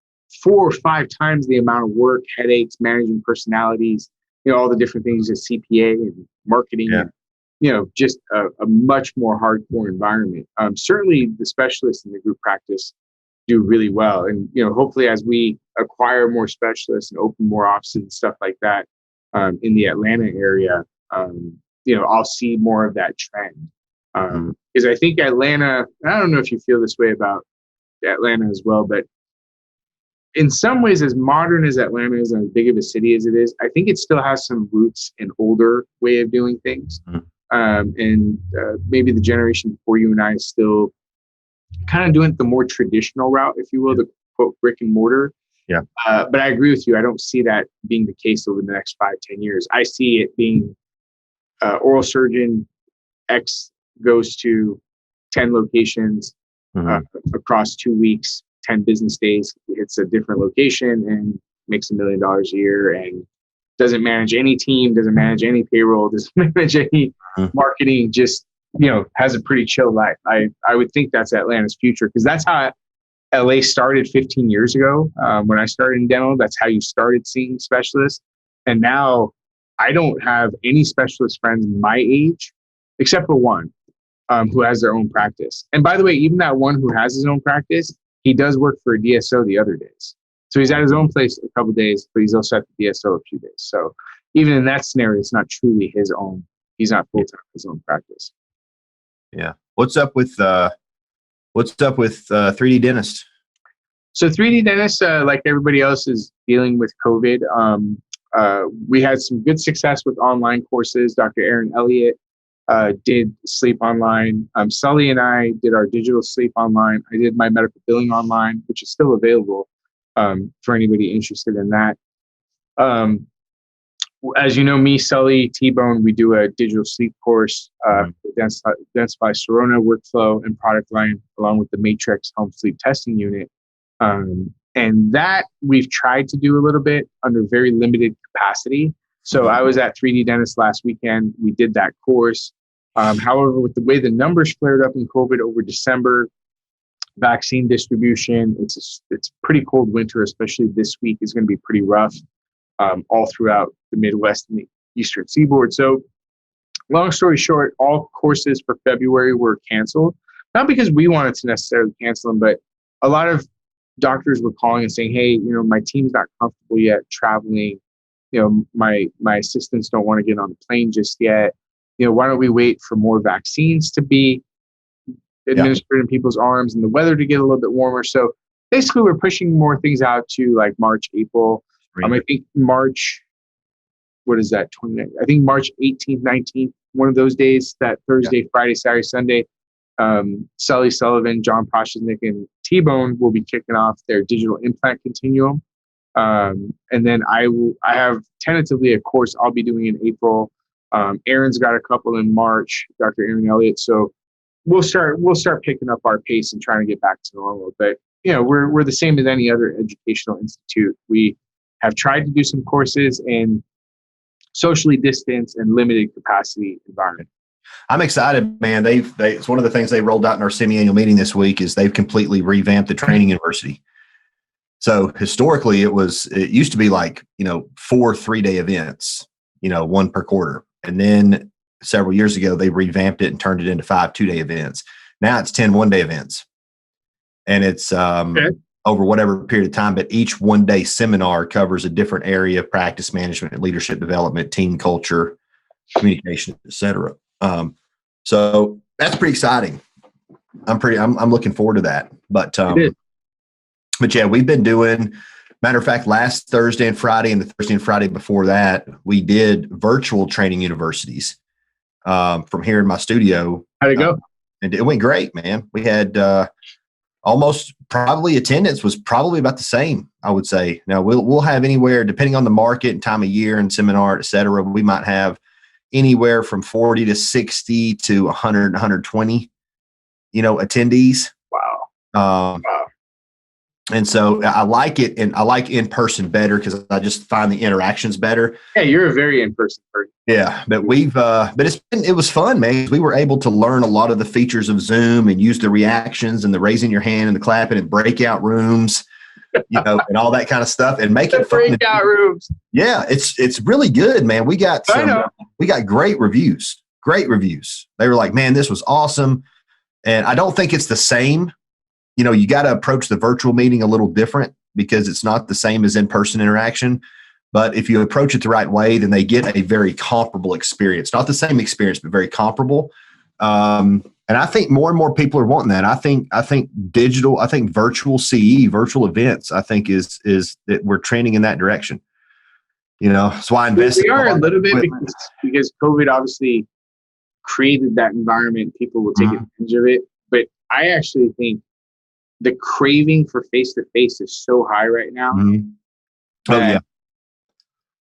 4 or 5 times the amount of work, headaches, managing personalities, all the different things as CPA and marketing, and, just a much more hardcore environment. Certainly the specialists in the group practice do really well. And, hopefully as we acquire more specialists and open more offices and stuff like that in the Atlanta area, I'll see more of that trend. Because I think Atlanta, I don't know if you feel this way about Atlanta as well, but in some ways, as modern as Atlanta is and as big of a city as it is, I think it still has some roots in older way of doing things. And maybe the generation before you and I is still kind of doing it the more traditional route, if you will, the quote brick and mortar. Yeah. But I agree with you. I don't see that being the case over the next 5-10 years. I see it being oral surgeon X goes to 10 locations across 2 weeks, 10 business days. It's a different location and makes $1 million a year and doesn't manage any team, doesn't manage any payroll, doesn't manage any marketing, just, has a pretty chill life. I would think that's Atlanta's future, because that's how LA started 15 years ago. When I started in dental, that's how you started seeing specialists. And now I don't have any specialist friends my age, except for one who has their own practice. And by the way, even that one who has his own practice, he does work for a DSO the other days. So he's at his own place a couple of days, but he's also at the DSO a few days. So even in that scenario, it's not truly his own. He's not full-time in his own practice. Yeah. What's up with 3D Dentist? So 3D Dentist, like everybody else, is dealing with COVID. We had some good success with online courses. Dr. Aaron Elliott did sleep online. Sully and I did our digital sleep online. I did my medical billing online, which is still available for anybody interested in that. As you know, me, Sully, T-Bone, we do a digital sleep course, Dentsply Sirona workflow and product line, along with the Matrix home sleep testing unit. And that we've tried to do a little bit under very limited capacity. So I was at 3D Dentist last weekend. We did that course. However, with the way the numbers flared up in COVID over December, vaccine distribution, it's pretty cold winter, especially this week is going to be pretty rough all throughout the Midwest and the Eastern Seaboard. So long story short, all courses for February were canceled. Not because we wanted to necessarily cancel them, but a lot of doctors were calling and saying, hey, my team's not comfortable yet traveling. My assistants don't want to get on the plane just yet. Why don't we wait for more vaccines to be administered in people's arms and the weather to get a little bit warmer. So basically we're pushing more things out to like March, April. I think March, what is that? 29th? I think March 18th, 19th, one of those days, that Thursday, Friday, Saturday, Sunday, Sully Sullivan, John Proshiznik, and T-Bone will be kicking off their digital implant continuum. And then I have tentatively a course I'll be doing in April. Aaron's got a couple in March, Dr. Aaron Elliott. So we'll start picking up our pace and trying to get back to normal. But we're the same as any other educational institute. We have tried to do some courses in socially distanced and limited capacity environment. I'm excited, man. It's one of the things they rolled out in our semi-annual meeting this week is they've completely revamped the training university. So historically it used to be like, 4 3-day events, one per quarter. And then several years ago, they revamped it and turned it into 5 2-day events. Now it's 10 1-day events. And it's over whatever period of time, but each 1-day seminar covers a different area of practice management, leadership development, team culture, communication, et cetera. So that's pretty exciting. I'm looking forward to that. But yeah, we've been doing, matter of fact, last Thursday and Friday and the Thursday and Friday before that, we did virtual training universities from here in my studio. How'd it go? And it went great, man. We had almost probably attendance was probably about the same, I would say. Now we'll have anywhere, depending on the market and time of year and seminar, et cetera, we might have anywhere from 40 to 60 to 100, 120, attendees. Wow. And so I like it, and I like in person better because I just find the interactions better. Yeah, you're a very in person person. Yeah, but it was fun, man. We were able to learn a lot of the features of Zoom and use the reactions and the raising your hand and the clapping and breakout rooms, and all that kind of stuff, and make it fun. Breakout rooms. Yeah, it's really good, man. We got great reviews. Great reviews. They were like, man, this was awesome. And I don't think it's the same. You got to approach the virtual meeting a little different because it's not the same as in-person interaction. But if you approach it the right way, then they get a very comparable experience. Not the same experience, but very comparable. And I think more and more people are wanting that. I think virtual CE, virtual events, I think is that we're trending in that direction. So I invested. We are a little bit because COVID obviously created that environment. People will take advantage of it. But I actually think the craving for face-to-face is so high right now. Mm-hmm. Oh,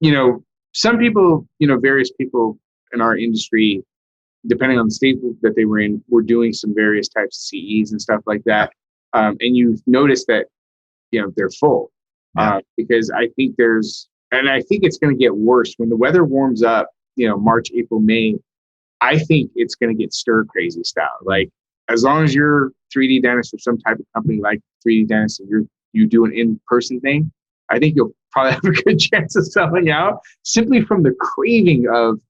yeah. Some people, various people in our industry, depending on the state that they were in, were doing some various types of CEs and stuff like that. And you notice that, they're full because I think I think it's going to get worse when the weather warms up, March, April, May. I think it's going to get stir crazy style. Like, as long as you're 3D dentist or some type of company like 3D dentist and you do an in-person thing, I think you'll probably have a good chance of selling out simply from the craving of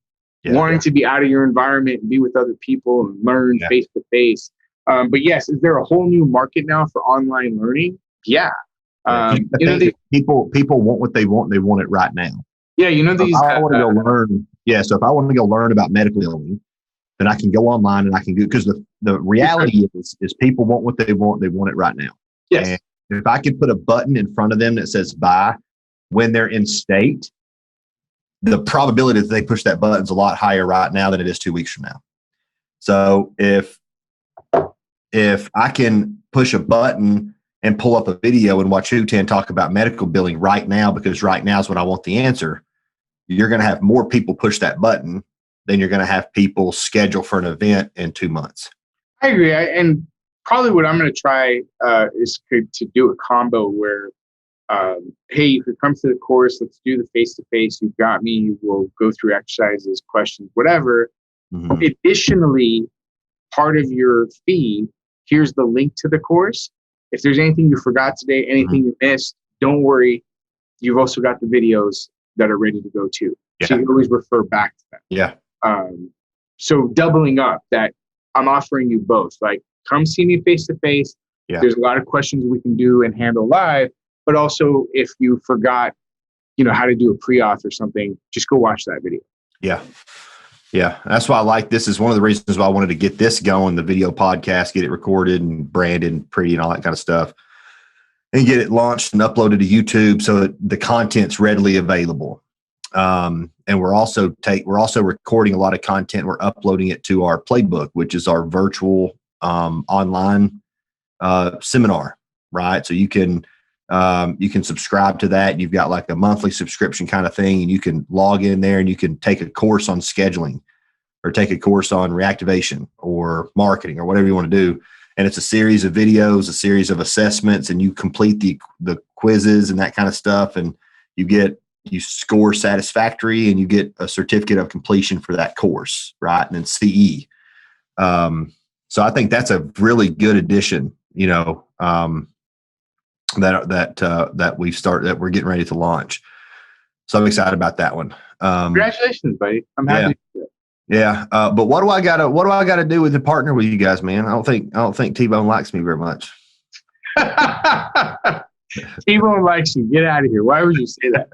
wanting to be out of your environment and be with other people and learn face to face. But yes, is there a whole new market now for online learning? Yeah. People want what they want. They want it right now. Yeah. These. If I want to go learn. Yeah. So if I want to go learn about medical healing, then I can go online and I can go, because the reality is people want what they want. They want it right now. Yes. And if I could put a button in front of them that says buy when they're in state, the probability that they push that button is a lot higher right now than it is 2 weeks from now. So if I can push a button and pull up a video and watch Hootan talk about medical billing right now, because right now is when I want the answer, you're going to have more people push that button than you're going to have people schedule for an event in 2 months. I agree. And probably what I'm going to try is to do a combo where, hey, if it comes to the course, let's do the face-to-face. You've got me. We'll go through exercises, questions, whatever. Mm-hmm. Additionally, part of your fee, here's the link to the course. If there's anything you forgot today, anything you missed, don't worry. You've also got the videos that are ready to go too. Yeah. So you can always refer back to them. Yeah. So doubling up that I'm offering you both. Like, come see me face to face. There's a lot of questions we can do and handle live. But also, if you forgot, how to do a pre-auth or something, just go watch that video. Yeah. Yeah, that's why I like this. Is one of the reasons why I wanted to get this going, the video podcast, get it recorded and branded and pretty and all that kind of stuff, and get it launched and uploaded to YouTube so that the content's readily available. And we're also recording a lot of content. We're uploading it to our playbook, which is our virtual online seminar, right? So you can subscribe to that. You've got like a monthly subscription kind of thing, and you can log in there and you can take a course on scheduling or take a course on reactivation or marketing or whatever you want to do. And it's a series of videos, a series of assessments, and you complete the quizzes and that kind of stuff. And you score satisfactory and you get a certificate of completion for that course, right? And then CE. So I think that's a really good addition, that we're getting ready to launch. So I'm excited about that one. Congratulations, buddy. I'm happy. Yeah. But what do I gotta do with the partner with you guys, man? I don't think T-Bone likes me very much. T-Bone likes you. Get out of here. Why would you say that?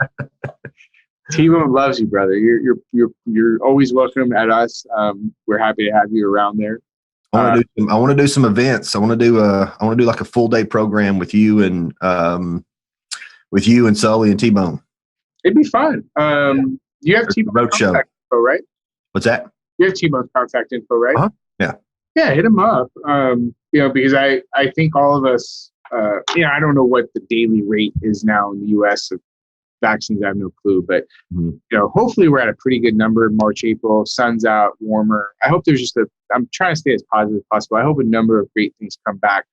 T-Bone loves you, brother. You're always welcome at us. We're happy to have you around there. I want to do some events. I want to do like a full day program with you and Sully and T-Bone. It'd be fun. You have T-Bone roadshow contact info, right? What's that? You have T-Bone's contact info, right? Uh-huh. Yeah. Yeah, hit him up. Because I think all of us, I don't know what the daily rate is now in the U.S. of vaccines. I have no clue, but hopefully we're at a pretty good number in March, April. Sun's out, warmer. I hope there's I'm trying to stay as positive as possible. I hope a number of great things come back.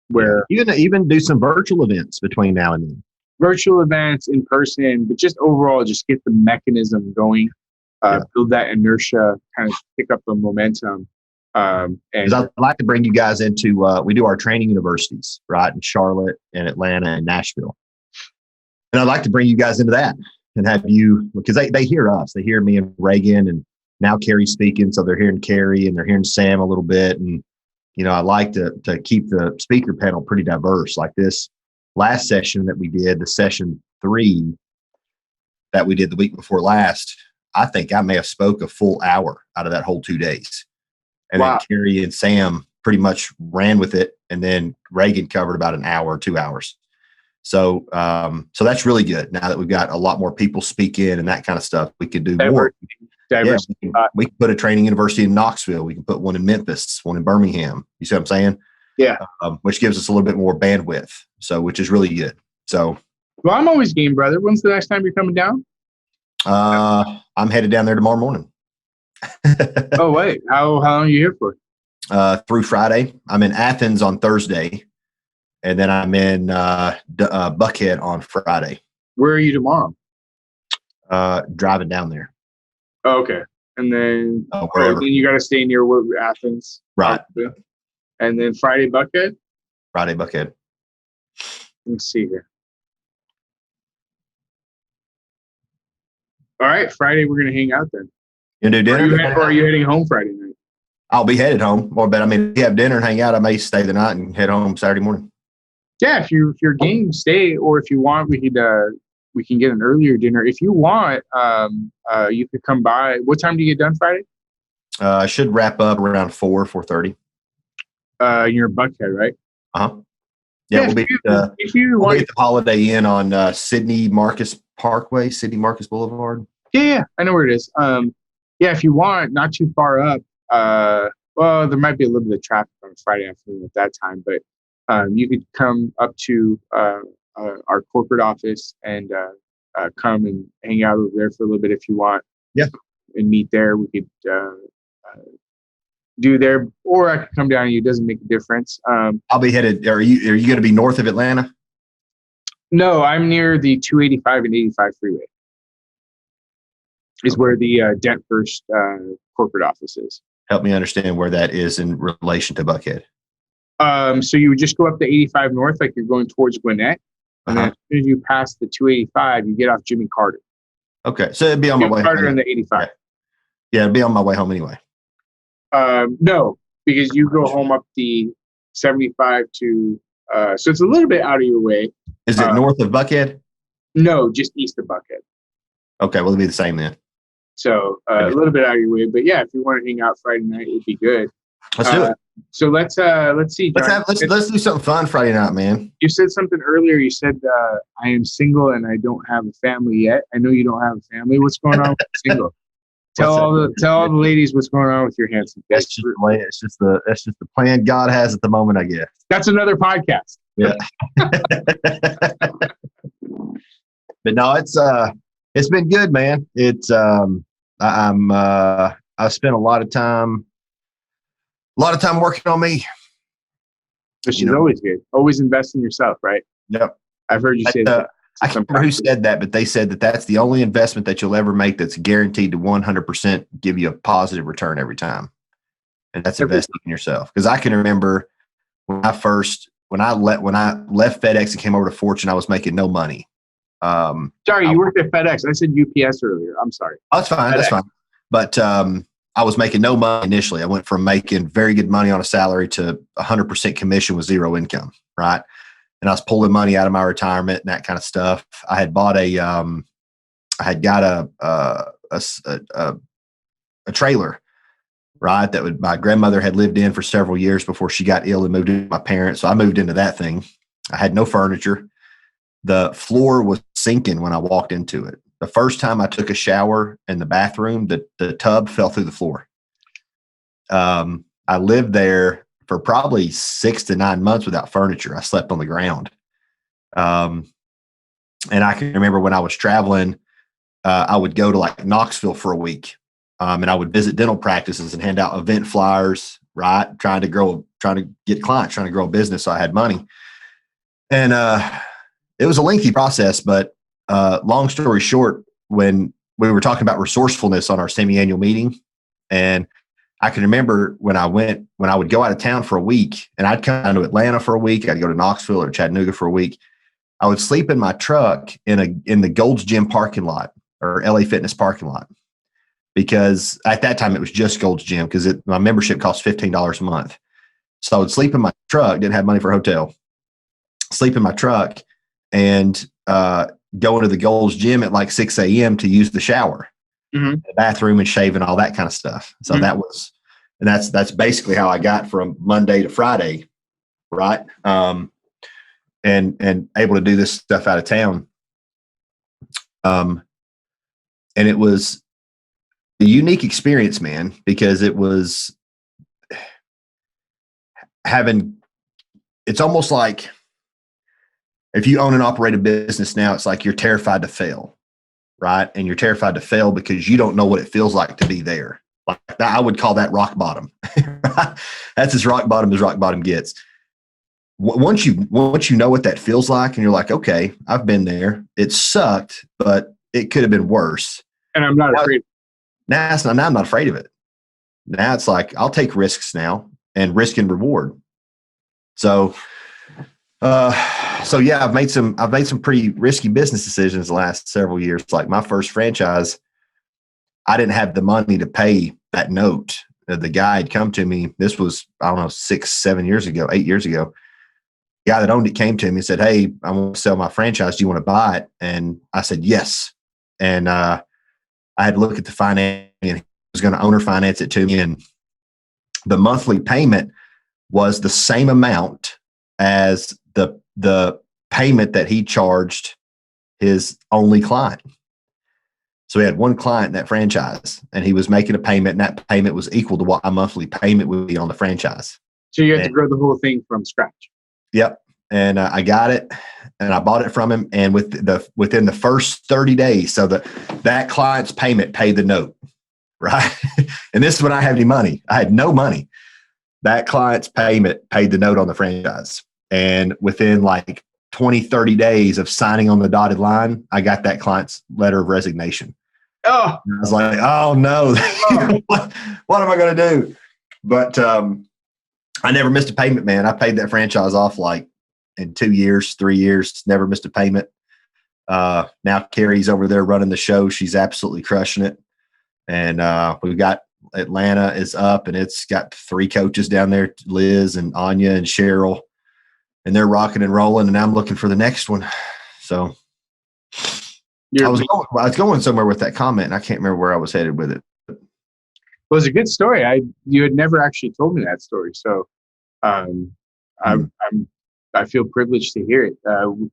Where even do some virtual events between now and then. Virtual events, in person, but just overall, just get the mechanism going, build that inertia, kind of pick up the momentum. And I'd like to bring you guys into, we do our training universities, right, in Charlotte and Atlanta and Nashville. And I'd like to bring you guys into that and have you, because they hear us. They hear me and Reagan, and now Carrie's speaking. So they're hearing Carrie and they're hearing Sam a little bit. And, I like to keep the speaker panel pretty diverse. Like this last session that we did, the session 3 that we did the week before last, I think I may have spoke a full hour out of that whole 2 days. And then Carrie and Sam pretty much ran with it. And then Reagan covered about an hour, 2 hours. So that's really good. Now that we've got a lot more people speak in and that kind of stuff, we can do more. Diversity. Yeah, we can put a training university in Knoxville. We can put one in Memphis, one in Birmingham. You see what I'm saying? Yeah. Which gives us a little bit more bandwidth. So, which is really good. So, well, I'm always game, brother. When's the next time you're coming down? I'm headed down there tomorrow morning. Oh, wait. How long are you here for? Through Friday. I'm in Athens on Thursday. And then I'm in Buckhead on Friday. Where are you tomorrow? Driving down there. Oh, okay. And then, wherever. Then you got to stay near Athens. Right. And then Friday, Buckhead? Friday, Buckhead. Let's see here. All right. Friday, we're going to hang out then. You do dinner? Or are you heading home Friday night? I'll be headed home. But if you have dinner and hang out, I may stay the night and head home Saturday morning. Yeah, if you're game, stay. Or if you want, we can get an earlier dinner. If you want, you could come by. What time do you get done Friday? I should wrap up around 4:30. You're in Buckhead, right? Uh-huh. Yeah, we'll be at the Holiday Inn on Sidney Marcus Parkway, Sidney Marcus Boulevard. Yeah, I know where it is. If you want, not too far up. Well, there might be a little bit of traffic on Friday afternoon at that time, but you could come up to our corporate office and come and hang out over there for a little bit if you want. Yeah. And meet there. We could do there, or I could come down to you. It doesn't make a difference. I'll be headed. Are you going to be north of Atlanta? No, I'm near the 285 and 85 freeway. Is where the Dent First corporate office is. Help me understand where that is in relation to Buckhead. So you would just go up the 85 north, like you're going towards Gwinnett. And then as soon as you pass the 285, you get off Jimmy Carter. Okay. So it'd be on my way home. Carter and the 85. Yeah, it'd be on my way home anyway. No, because you go home up the 75 to, so it's a little bit out of your way. Is it north of Buckhead? No, just east of Buckhead. Okay, well, it'll be the same then. So a little bit out of your way, but yeah, if you want to hang out Friday night, it'd be good. Let's do it. So let's see, John. Let's do something fun Friday night, man. You said something earlier. You said I am single and I don't have a family yet. I know you don't have a family. What's going on with single? Tell all the ladies what's going on with your handsome face. That's just the plan God has at the moment, I guess. That's another podcast. Yeah. But no, it's been good, man. It's I spent a lot of time working on me. Which is always good. Always invest in yourself, right? Yep. I've heard you say that. I can't remember who said that, but they said that that's the only investment that you'll ever make that's guaranteed to 100% give you a positive return every time. And that's investing in yourself. Because I can remember when I left FedEx and came over to Fortune, I was making no money. Sorry, you worked at FedEx. I said UPS earlier. I'm sorry. Oh, that's fine. FedEx. That's fine. But I was making no money initially. I went from making very good money on a salary to 100% commission with zero income, right? And I was pulling money out of my retirement and that kind of stuff. I had bought I had got a trailer, right? My grandmother had lived in for several years before she got ill and moved in with my parents. So I moved into that thing. I had no furniture. The floor was sinking when I walked into it. The first time I took a shower in the bathroom, the tub fell through the floor. I lived there for probably 6 to 9 months without furniture. I slept on the ground. And I can remember when I was traveling, I would go to like Knoxville for a week. And I would visit dental practices and hand out event flyers, right? Trying to get clients, trying to grow a business. So I had money. And it was a lengthy process, but long story short, when we were talking about resourcefulness on our semi-annual meeting, and I can remember when I would go out of town for a week and I'd come down to Atlanta for a week. I'd go to Knoxville or Chattanooga for a week. I would sleep in my truck in the Gold's Gym parking lot or LA Fitness parking lot, because at that time it was just Gold's Gym because my membership cost $15 a month. So I would sleep in my truck, didn't have money for a hotel, sleep in my truck and go into the Gold's Gym at like 6 a.m. to use the shower. Mm-hmm. The bathroom and shave and all that kind of stuff. So that's basically how I got from Monday to Friday, right? And able to do this stuff out of town. And it was a unique experience, man, because it was it's almost like if you own and operate a business now, it's like you're terrified to fail. Right. And you're terrified to fail because you don't know what it feels like to be there. Like that, I would call that rock bottom. That's as rock bottom gets. Once you know what that feels like and you're like, okay, I've been there. It sucked, but it could have been worse. And I'm not afraid. Now I'm not afraid of it. Now it's like, I'll take risks now, and risk and reward. So yeah, I've made some pretty risky business decisions the last several years. Like my first franchise, I didn't have the money to pay that note. The guy had come to me. This was, I don't know, 8 years ago. The guy that owned it came to me and said, "Hey, I want to sell my franchise. Do you want to buy it?" And I said, "Yes." And I had to look at the financing, and he was going to owner finance it to me. And the monthly payment was the same amount as the payment that he charged his only client. So he had one client in that franchise, and he was making a payment, and that payment was equal to what my monthly payment would be on the franchise. So you had to grow the whole thing from scratch. Yep. And I got it, and I bought it from him. And within the first 30 days, so that client's payment paid the note, right? And this is when I had any money. I had no money. That client's payment paid the note on the franchise. And within like 20, 30 days of signing on the dotted line, I got that client's letter of resignation. Oh, and I was like, oh no, what am I going to do? But I never missed a payment, man. I paid that franchise off like in 2 years, 3 years, never missed a payment. Now Carrie's over there running the show. She's absolutely crushing it. And we've got Atlanta is up, and it's got 3 coaches down there, Liz and Anya and Cheryl. And they're rocking and rolling, and I'm looking for the next one. So I was going somewhere with that comment, and I can't remember where I was headed with it. Well, it's a good story. You had never actually told me that story, so I feel privileged to hear it.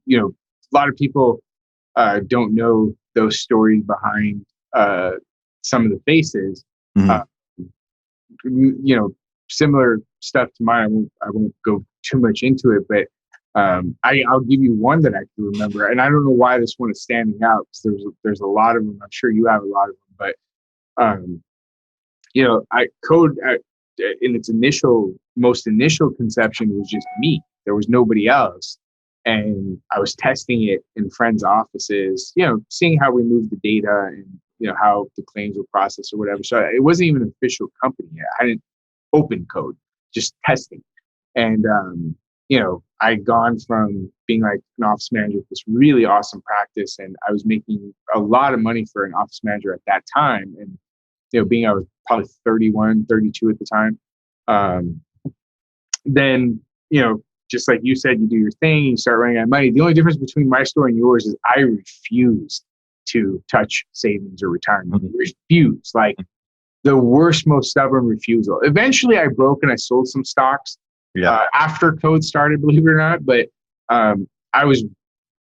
You know, a lot of people don't know those stories behind some of the faces. You know, similar stuff to mine. I won't go too much into it, but I'll give you one that I can remember, and I don't know why this one is standing out, because there's a lot of them. I'm sure you have a lot of them, but you know, code in its most initial conception was just me. There was nobody else, and I was testing it in friends' offices. You know, seeing how we moved the data and you know how the claims were processed or whatever. So it wasn't even an official company yet. I didn't open code, just testing, and you know, I'd gone from being like an office manager at this really awesome practice, and I was making a lot of money for an office manager at that time. And, you know, I was probably 31, 32 at the time. Then, you know, just like you said, you do your thing, you start running out of money. The only difference between my story and yours is I refused to touch savings or retirement. Refused, like the worst, most stubborn refusal. Eventually I broke and I sold some stocks. After code started, believe it or not, but I was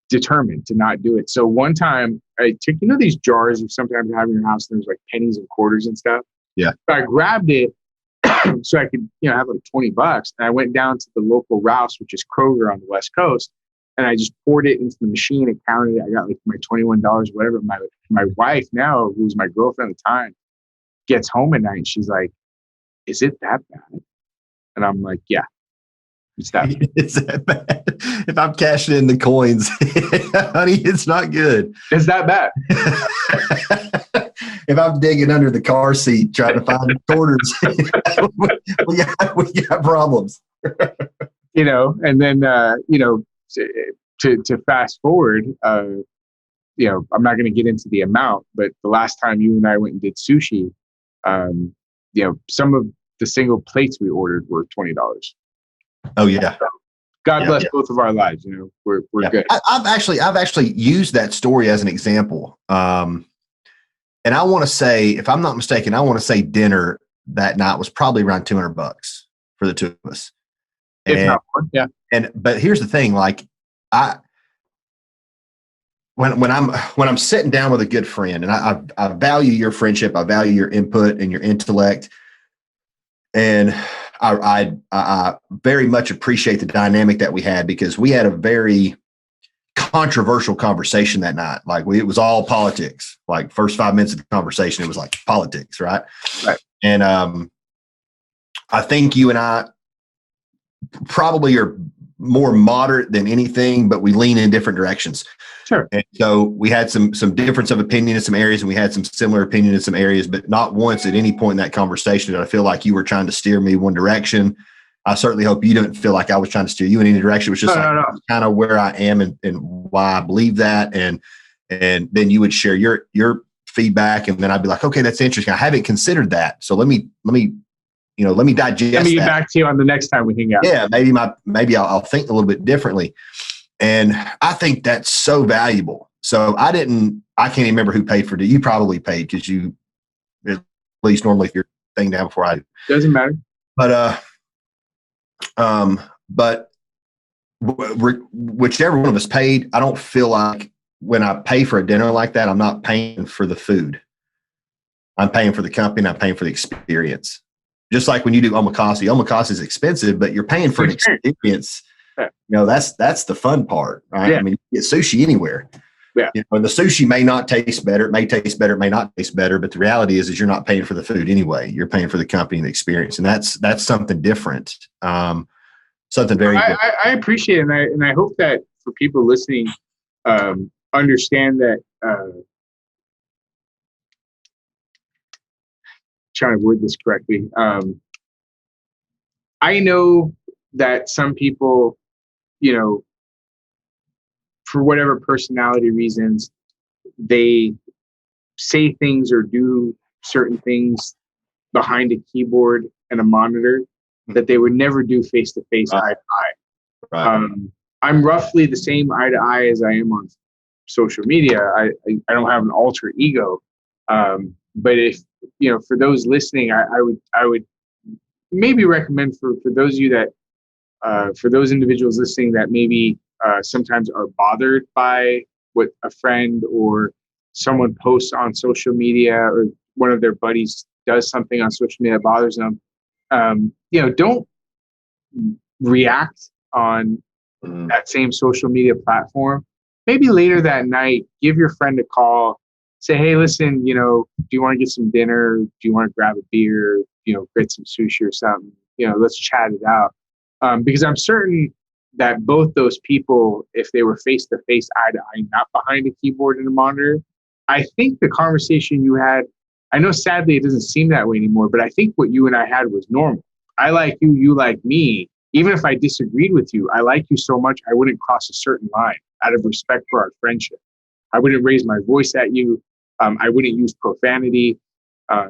determined to not do it. So one time I took, you know, these jars you sometimes have in your house, and there's like pennies and quarters and stuff. Yeah. So I grabbed it so I could, you know, have like $20. And I went down to the local Rouse, which is Kroger on the West Coast. And I just poured it into the machine and counted it. I got like my $21, whatever. My wife now, who was my girlfriend at the time, gets home at night and she's like, "Is it that bad?" And I'm like, "Yeah. It's that bad." It's that bad. If I'm cashing in the coins, honey, it's not good. It's that bad. If I'm digging under the car seat trying to find quarters, we got problems. You know, and then you know, to fast forward, you know, I'm not going to get into the amount, but the last time you and I went and did sushi, you know, some of the single plates we ordered were $20. Oh yeah. God bless both of our lives. You know, we're good. I've actually used that story as an example. And I want to say, if I'm not mistaken, I want to say dinner that night was probably around $200 for the two of us. If not more, yeah. But here's the thing, like when I'm sitting down with a good friend, and I value your friendship, I value your input and your intellect, and I very much appreciate the dynamic that we had, because we had a very controversial conversation that night. Like it was all politics. Like first 5 minutes of the conversation, it was like politics, right? Right. And I think you and I probably are more moderate than anything, but we lean in different directions. Sure. And so we had some difference of opinion in some areas, and we had some similar opinion in some areas, but not once at any point in that conversation did I feel like you were trying to steer me one direction. I certainly hope you didn't feel like I was trying to steer you in any direction. It was just kind of where I am and why I believe that. And then you would share your feedback, and then I'd be like, okay, that's interesting. I haven't considered that. So let me digest. Let me get back to you on the next time we hang out. Yeah, maybe I'll think a little bit differently. And I think that's so valuable. So I can't even remember who paid for it. You probably paid, because you, at least normally, if you're thing down before I do. Doesn't matter. But whichever one of us paid, I don't feel like when I pay for a dinner like that, I'm not paying for the food. I'm paying for the company, and I'm paying for the experience. Just like when you do omakase is expensive, but you're paying for an experience. You know, that's the fun part, right? Yeah. I mean, you get sushi anywhere. Yeah. You know, and the sushi may not taste better. It may taste better. It may not taste better. But the reality is you're not paying for the food anyway. You're paying for the company and the experience. And that's something different. Something very different. I appreciate it. And I hope that for people listening, understand that, trying to word this correctly. I know that some people, you know, for whatever personality reasons, they say things or do certain things behind a keyboard and a monitor that they would never do face to face, eye to eye. Right. I'm roughly the same eye to eye as I am social media. I don't have an alter ego. But if, for those listening, I would maybe recommend for those of you that, for those individuals listening that maybe sometimes are bothered by what a friend or someone posts on social media, or one of their buddies does something on social media that bothers them, don't react on that same social media platform. Maybe later that night, give your friend a call, say, hey, listen, do you want to get some dinner? Do you want to grab a beer? Get some sushi or something? Let's chat it out. Because I'm certain that both those people, if they were face to face, eye to eye, not behind a keyboard and a monitor, I think the conversation you had, I know sadly it doesn't seem that way anymore, but I think what you and I had was normal. I like you, you like me. Even if I disagreed with you, I like you so much I wouldn't cross a certain line out of respect for our friendship. I wouldn't raise my voice at you. I wouldn't use profanity. I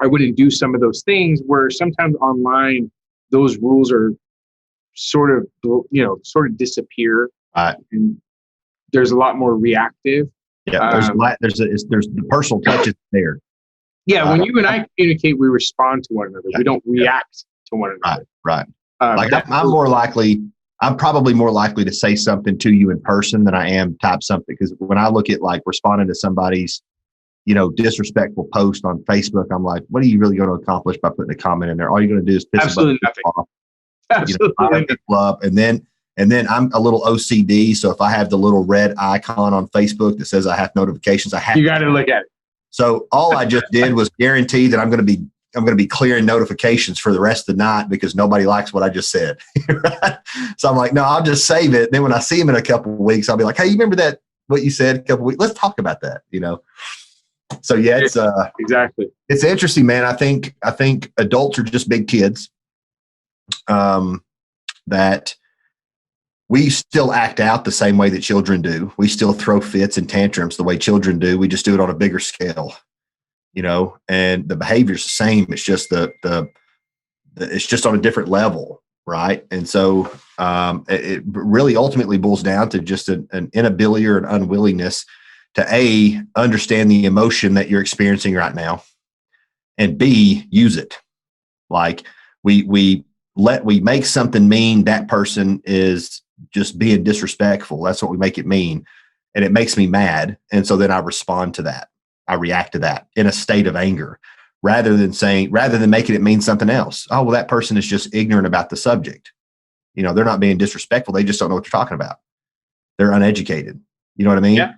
wouldn't do some of those things where sometimes online those rules are sort of disappear. And there's a lot more reactive. Yeah, there's the personal touch is there. Yeah, when you and I communicate, we respond to one another. We don't react to one another. Right. I'm probably more likely to say something to you in person than I am type something. Because when I look at like responding to somebody's, disrespectful post on Facebook, I'm like, what are you really going to accomplish by putting a comment in there? All you're going to do is piss absolutely nothing. Off. Absolutely. People up, and then I'm a little OCD. So if I have the little red icon on Facebook that says I have notifications, you got to look at it. So all I just did was guarantee that I'm going to be clearing notifications for the rest of the night because nobody likes what I just said. Right? So I'm like, no, I'll just save it. Then when I see them in a couple of weeks, I'll be like, hey, you remember that, what you said a couple of weeks? Let's talk about that, So yeah, it's exactly. It's interesting, man. I think adults are just big kids. That we still act out the same way that children do. We still throw fits and tantrums the way children do. We just do it on a bigger scale, and the behavior's the same. It's just it's just on a different level. Right. And so it really ultimately boils down to just an inability or an unwillingness to understand the emotion that you're experiencing right now, and B, use it. Like we make something mean that person is just being disrespectful. That's what we make it mean. And it makes me mad. And so then I respond to that. I react to that in a state of anger rather than making it mean something else. Oh, well, that person is just ignorant about the subject. They're not being disrespectful. They just don't know what they're talking about. They're uneducated. You know what I mean? Yeah.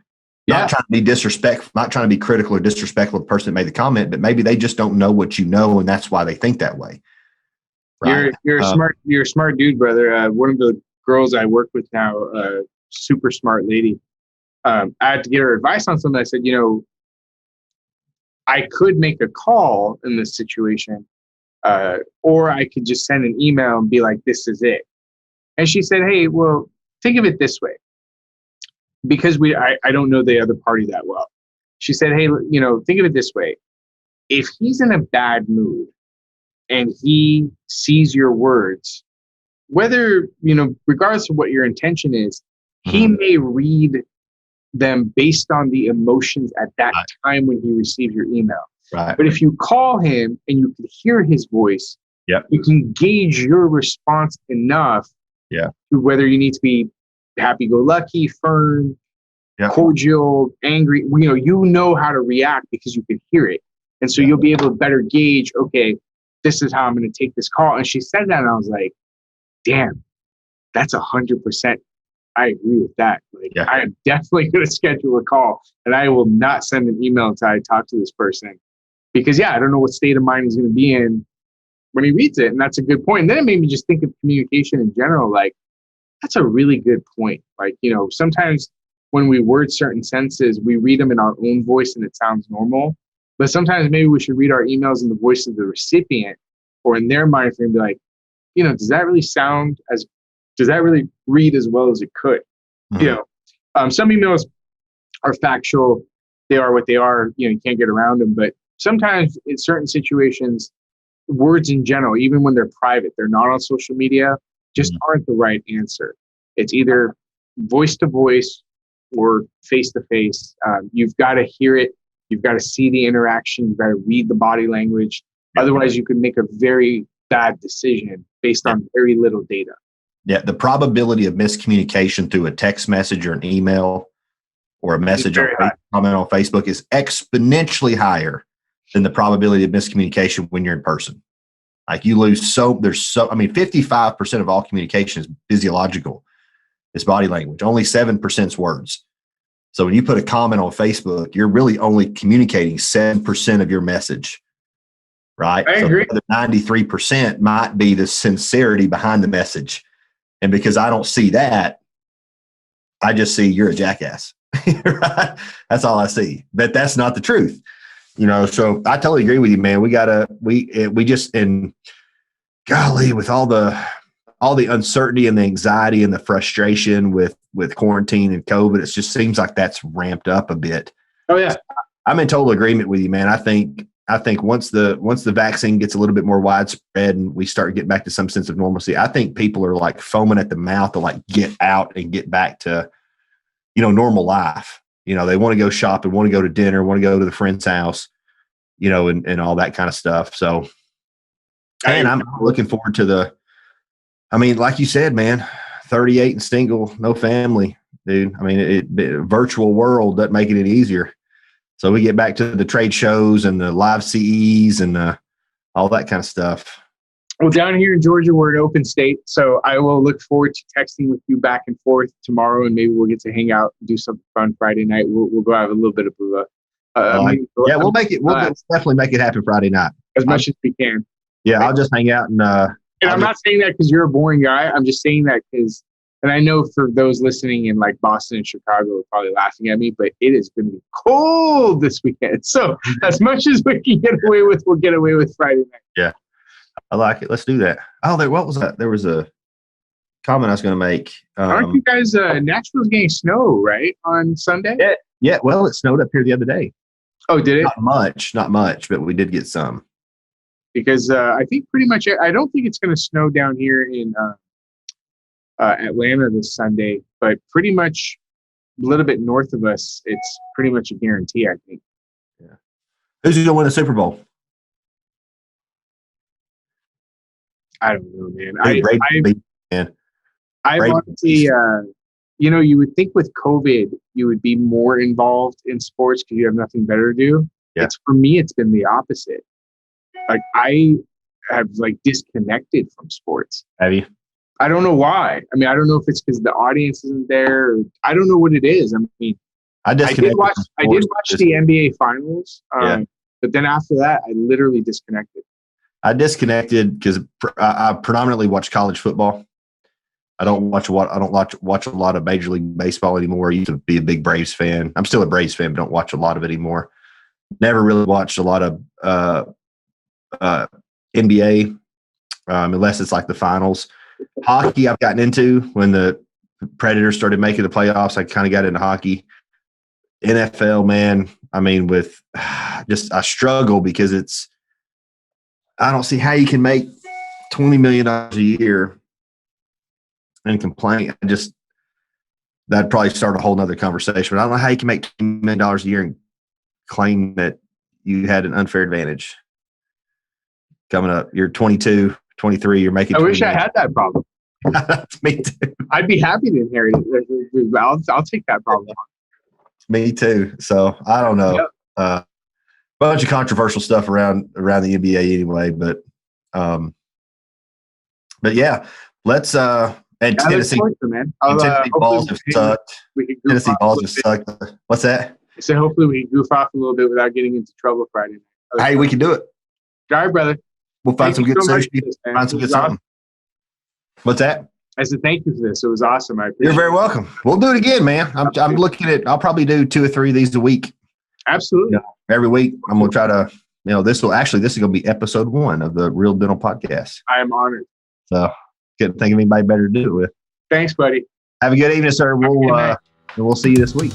Not trying to be disrespectful, not trying to be critical or disrespectful of the person that made the comment, but maybe they just don't know what you know, and that's why they think that way. Right? You're a smart dude, brother. One of the girls I work with now, super smart lady. I had to get her advice on something. I said, I could make a call in this situation, or I could just send an email and be like, this is it. And she said, hey, well, think of it this way. Because I don't know the other party that well. She said, hey, think of it this way. If he's in a bad mood and he sees your words, whether, regardless of what your intention is, he may read them based on the emotions at that time when he received your email. Right. But if you call him and you can hear his voice, you can gauge your response enough to whether you need to be happy-go-lucky, firm, cordial, angry. You know how to react because you can hear it. And so you'll be able to better gauge, okay, this is how I'm going to take this call. And she said that, and I was like, damn, that's 100%. I agree with that. I am definitely going to schedule a call, and I will not send an email until I talk to this person because, I don't know what state of mind he's going to be in when he reads it. And that's a good point. And then it made me just think of communication in general. That's a really good point. Sometimes when we word certain sentences, we read them in our own voice and it sounds normal. But sometimes maybe we should read our emails in the voice of the recipient or in their mind frame, be like, does that really read as well as it could? Some emails are factual. They are what they are. You can't get around them. But sometimes in certain situations, words in general, even when they're private, they're not on social media, just aren't the right answer. It's either voice to voice or face-to-face. You've got to hear it. You've got to see the interaction. You've got to read the body language. Otherwise, you could make a very bad decision based on very little data. Yeah, the probability of miscommunication through a text message or an email or a message or comment on Facebook is exponentially higher than the probability of miscommunication when you're in person. Like you lose 55% of all communication is physiological. It's body language. Only 7% is words. So when you put a comment on Facebook, you're really only communicating 7% of your message, right? I agree. The 93% might be the sincerity behind the message. And because I don't see that, I just see you're a jackass. Right? That's all I see. But that's not the truth. So I totally agree with you, man. We just, and golly, with all the uncertainty and the anxiety and the frustration with quarantine and COVID, it just seems like that's ramped up a bit. Oh yeah. I'm in total agreement with you, man. I think once the vaccine gets a little bit more widespread and we start getting back to some sense of normalcy, I think people are like foaming at the mouth to like get out and get back to, normal life. They want to go shopping, want to go to dinner, want to go to the friend's house, and all that kind of stuff. So, and I'm looking forward to like you said, man, 38 and single, no family, dude. Virtual world doesn't make it any easier. So we get back to the trade shows and the live CEs and all that kind of stuff. Well, down here in Georgia, we're an open state. So I will look forward to texting with you back and forth tomorrow, and maybe we'll get to hang out and do something fun Friday night. We'll go have a little bit of we'll make it. We'll definitely make it happen Friday night as much as we can. Yeah, right? I'll just hang out and I'm not saying that because you're a boring guy. I'm just saying that because, and I know for those listening in like Boston and Chicago are probably laughing at me, but it is going to be cold this weekend. So as much as we can get away with, we'll get away with Friday night. Yeah, I like it. Let's do that. Oh, what was that? There was a comment I was going to make. Aren't you guys, Nashville's getting snow, right, on Sunday? Yeah. Well, it snowed up here the other day. Oh, did it? Not much, but we did get some. Because I think pretty much, I don't think it's going to snow down here in Atlanta this Sunday, but pretty much a little bit north of us, it's pretty much a guarantee, I think. Yeah. Who's going to win the Super Bowl? I don't know, man. I honestly, you would think with COVID, you would be more involved in sports because you have nothing better to do. Yeah. For me, it's been the opposite. Like I have disconnected from sports. Have you? I don't know why. I don't know if it's because the audience isn't there. I don't know what it is. I did watch the NBA finals, but then after that, I literally disconnected. I disconnected because I predominantly watch college football. I don't watch a lot of Major League Baseball anymore. I used to be a big Braves fan. I'm still a Braves fan, but don't watch a lot of it anymore. Never really watched a lot of NBA unless it's like the finals. Hockey I've gotten into when the Predators started making the playoffs. I kind of got into hockey. NFL, man, I struggle because I don't see how you can make $20 million a year and complain. That'd probably start a whole nother conversation, but I don't know how you can make $20 million a year and claim that you had an unfair advantage. Coming up, you're 22, 23, you're making. I wish I had that problem. Me too. I'd be happy to inherit it. I'll take that problem on. Me too. So I don't know. Yep. Bunch of controversial stuff around the NBA anyway, but yeah, let's and Tennessee. Tennessee balls have sucked. Tennessee balls have sucked. What's that? So hopefully we can goof off a little bit without getting into trouble Friday night. Hey, we can do it. All right, brother. We'll find some good sushi. Find some good something. What's that? I said thank you for this. It was awesome. You're very welcome. We'll do it again, man. I'm looking at. I'll probably do 2 or 3 of these a week. Absolutely. Every week, I'm gonna try to. This is gonna be episode 1 of the Real Dental Podcast. I am honored. So couldn't think of anybody better to do it with. Thanks, buddy. Have a good evening, sir. We'll see you this week.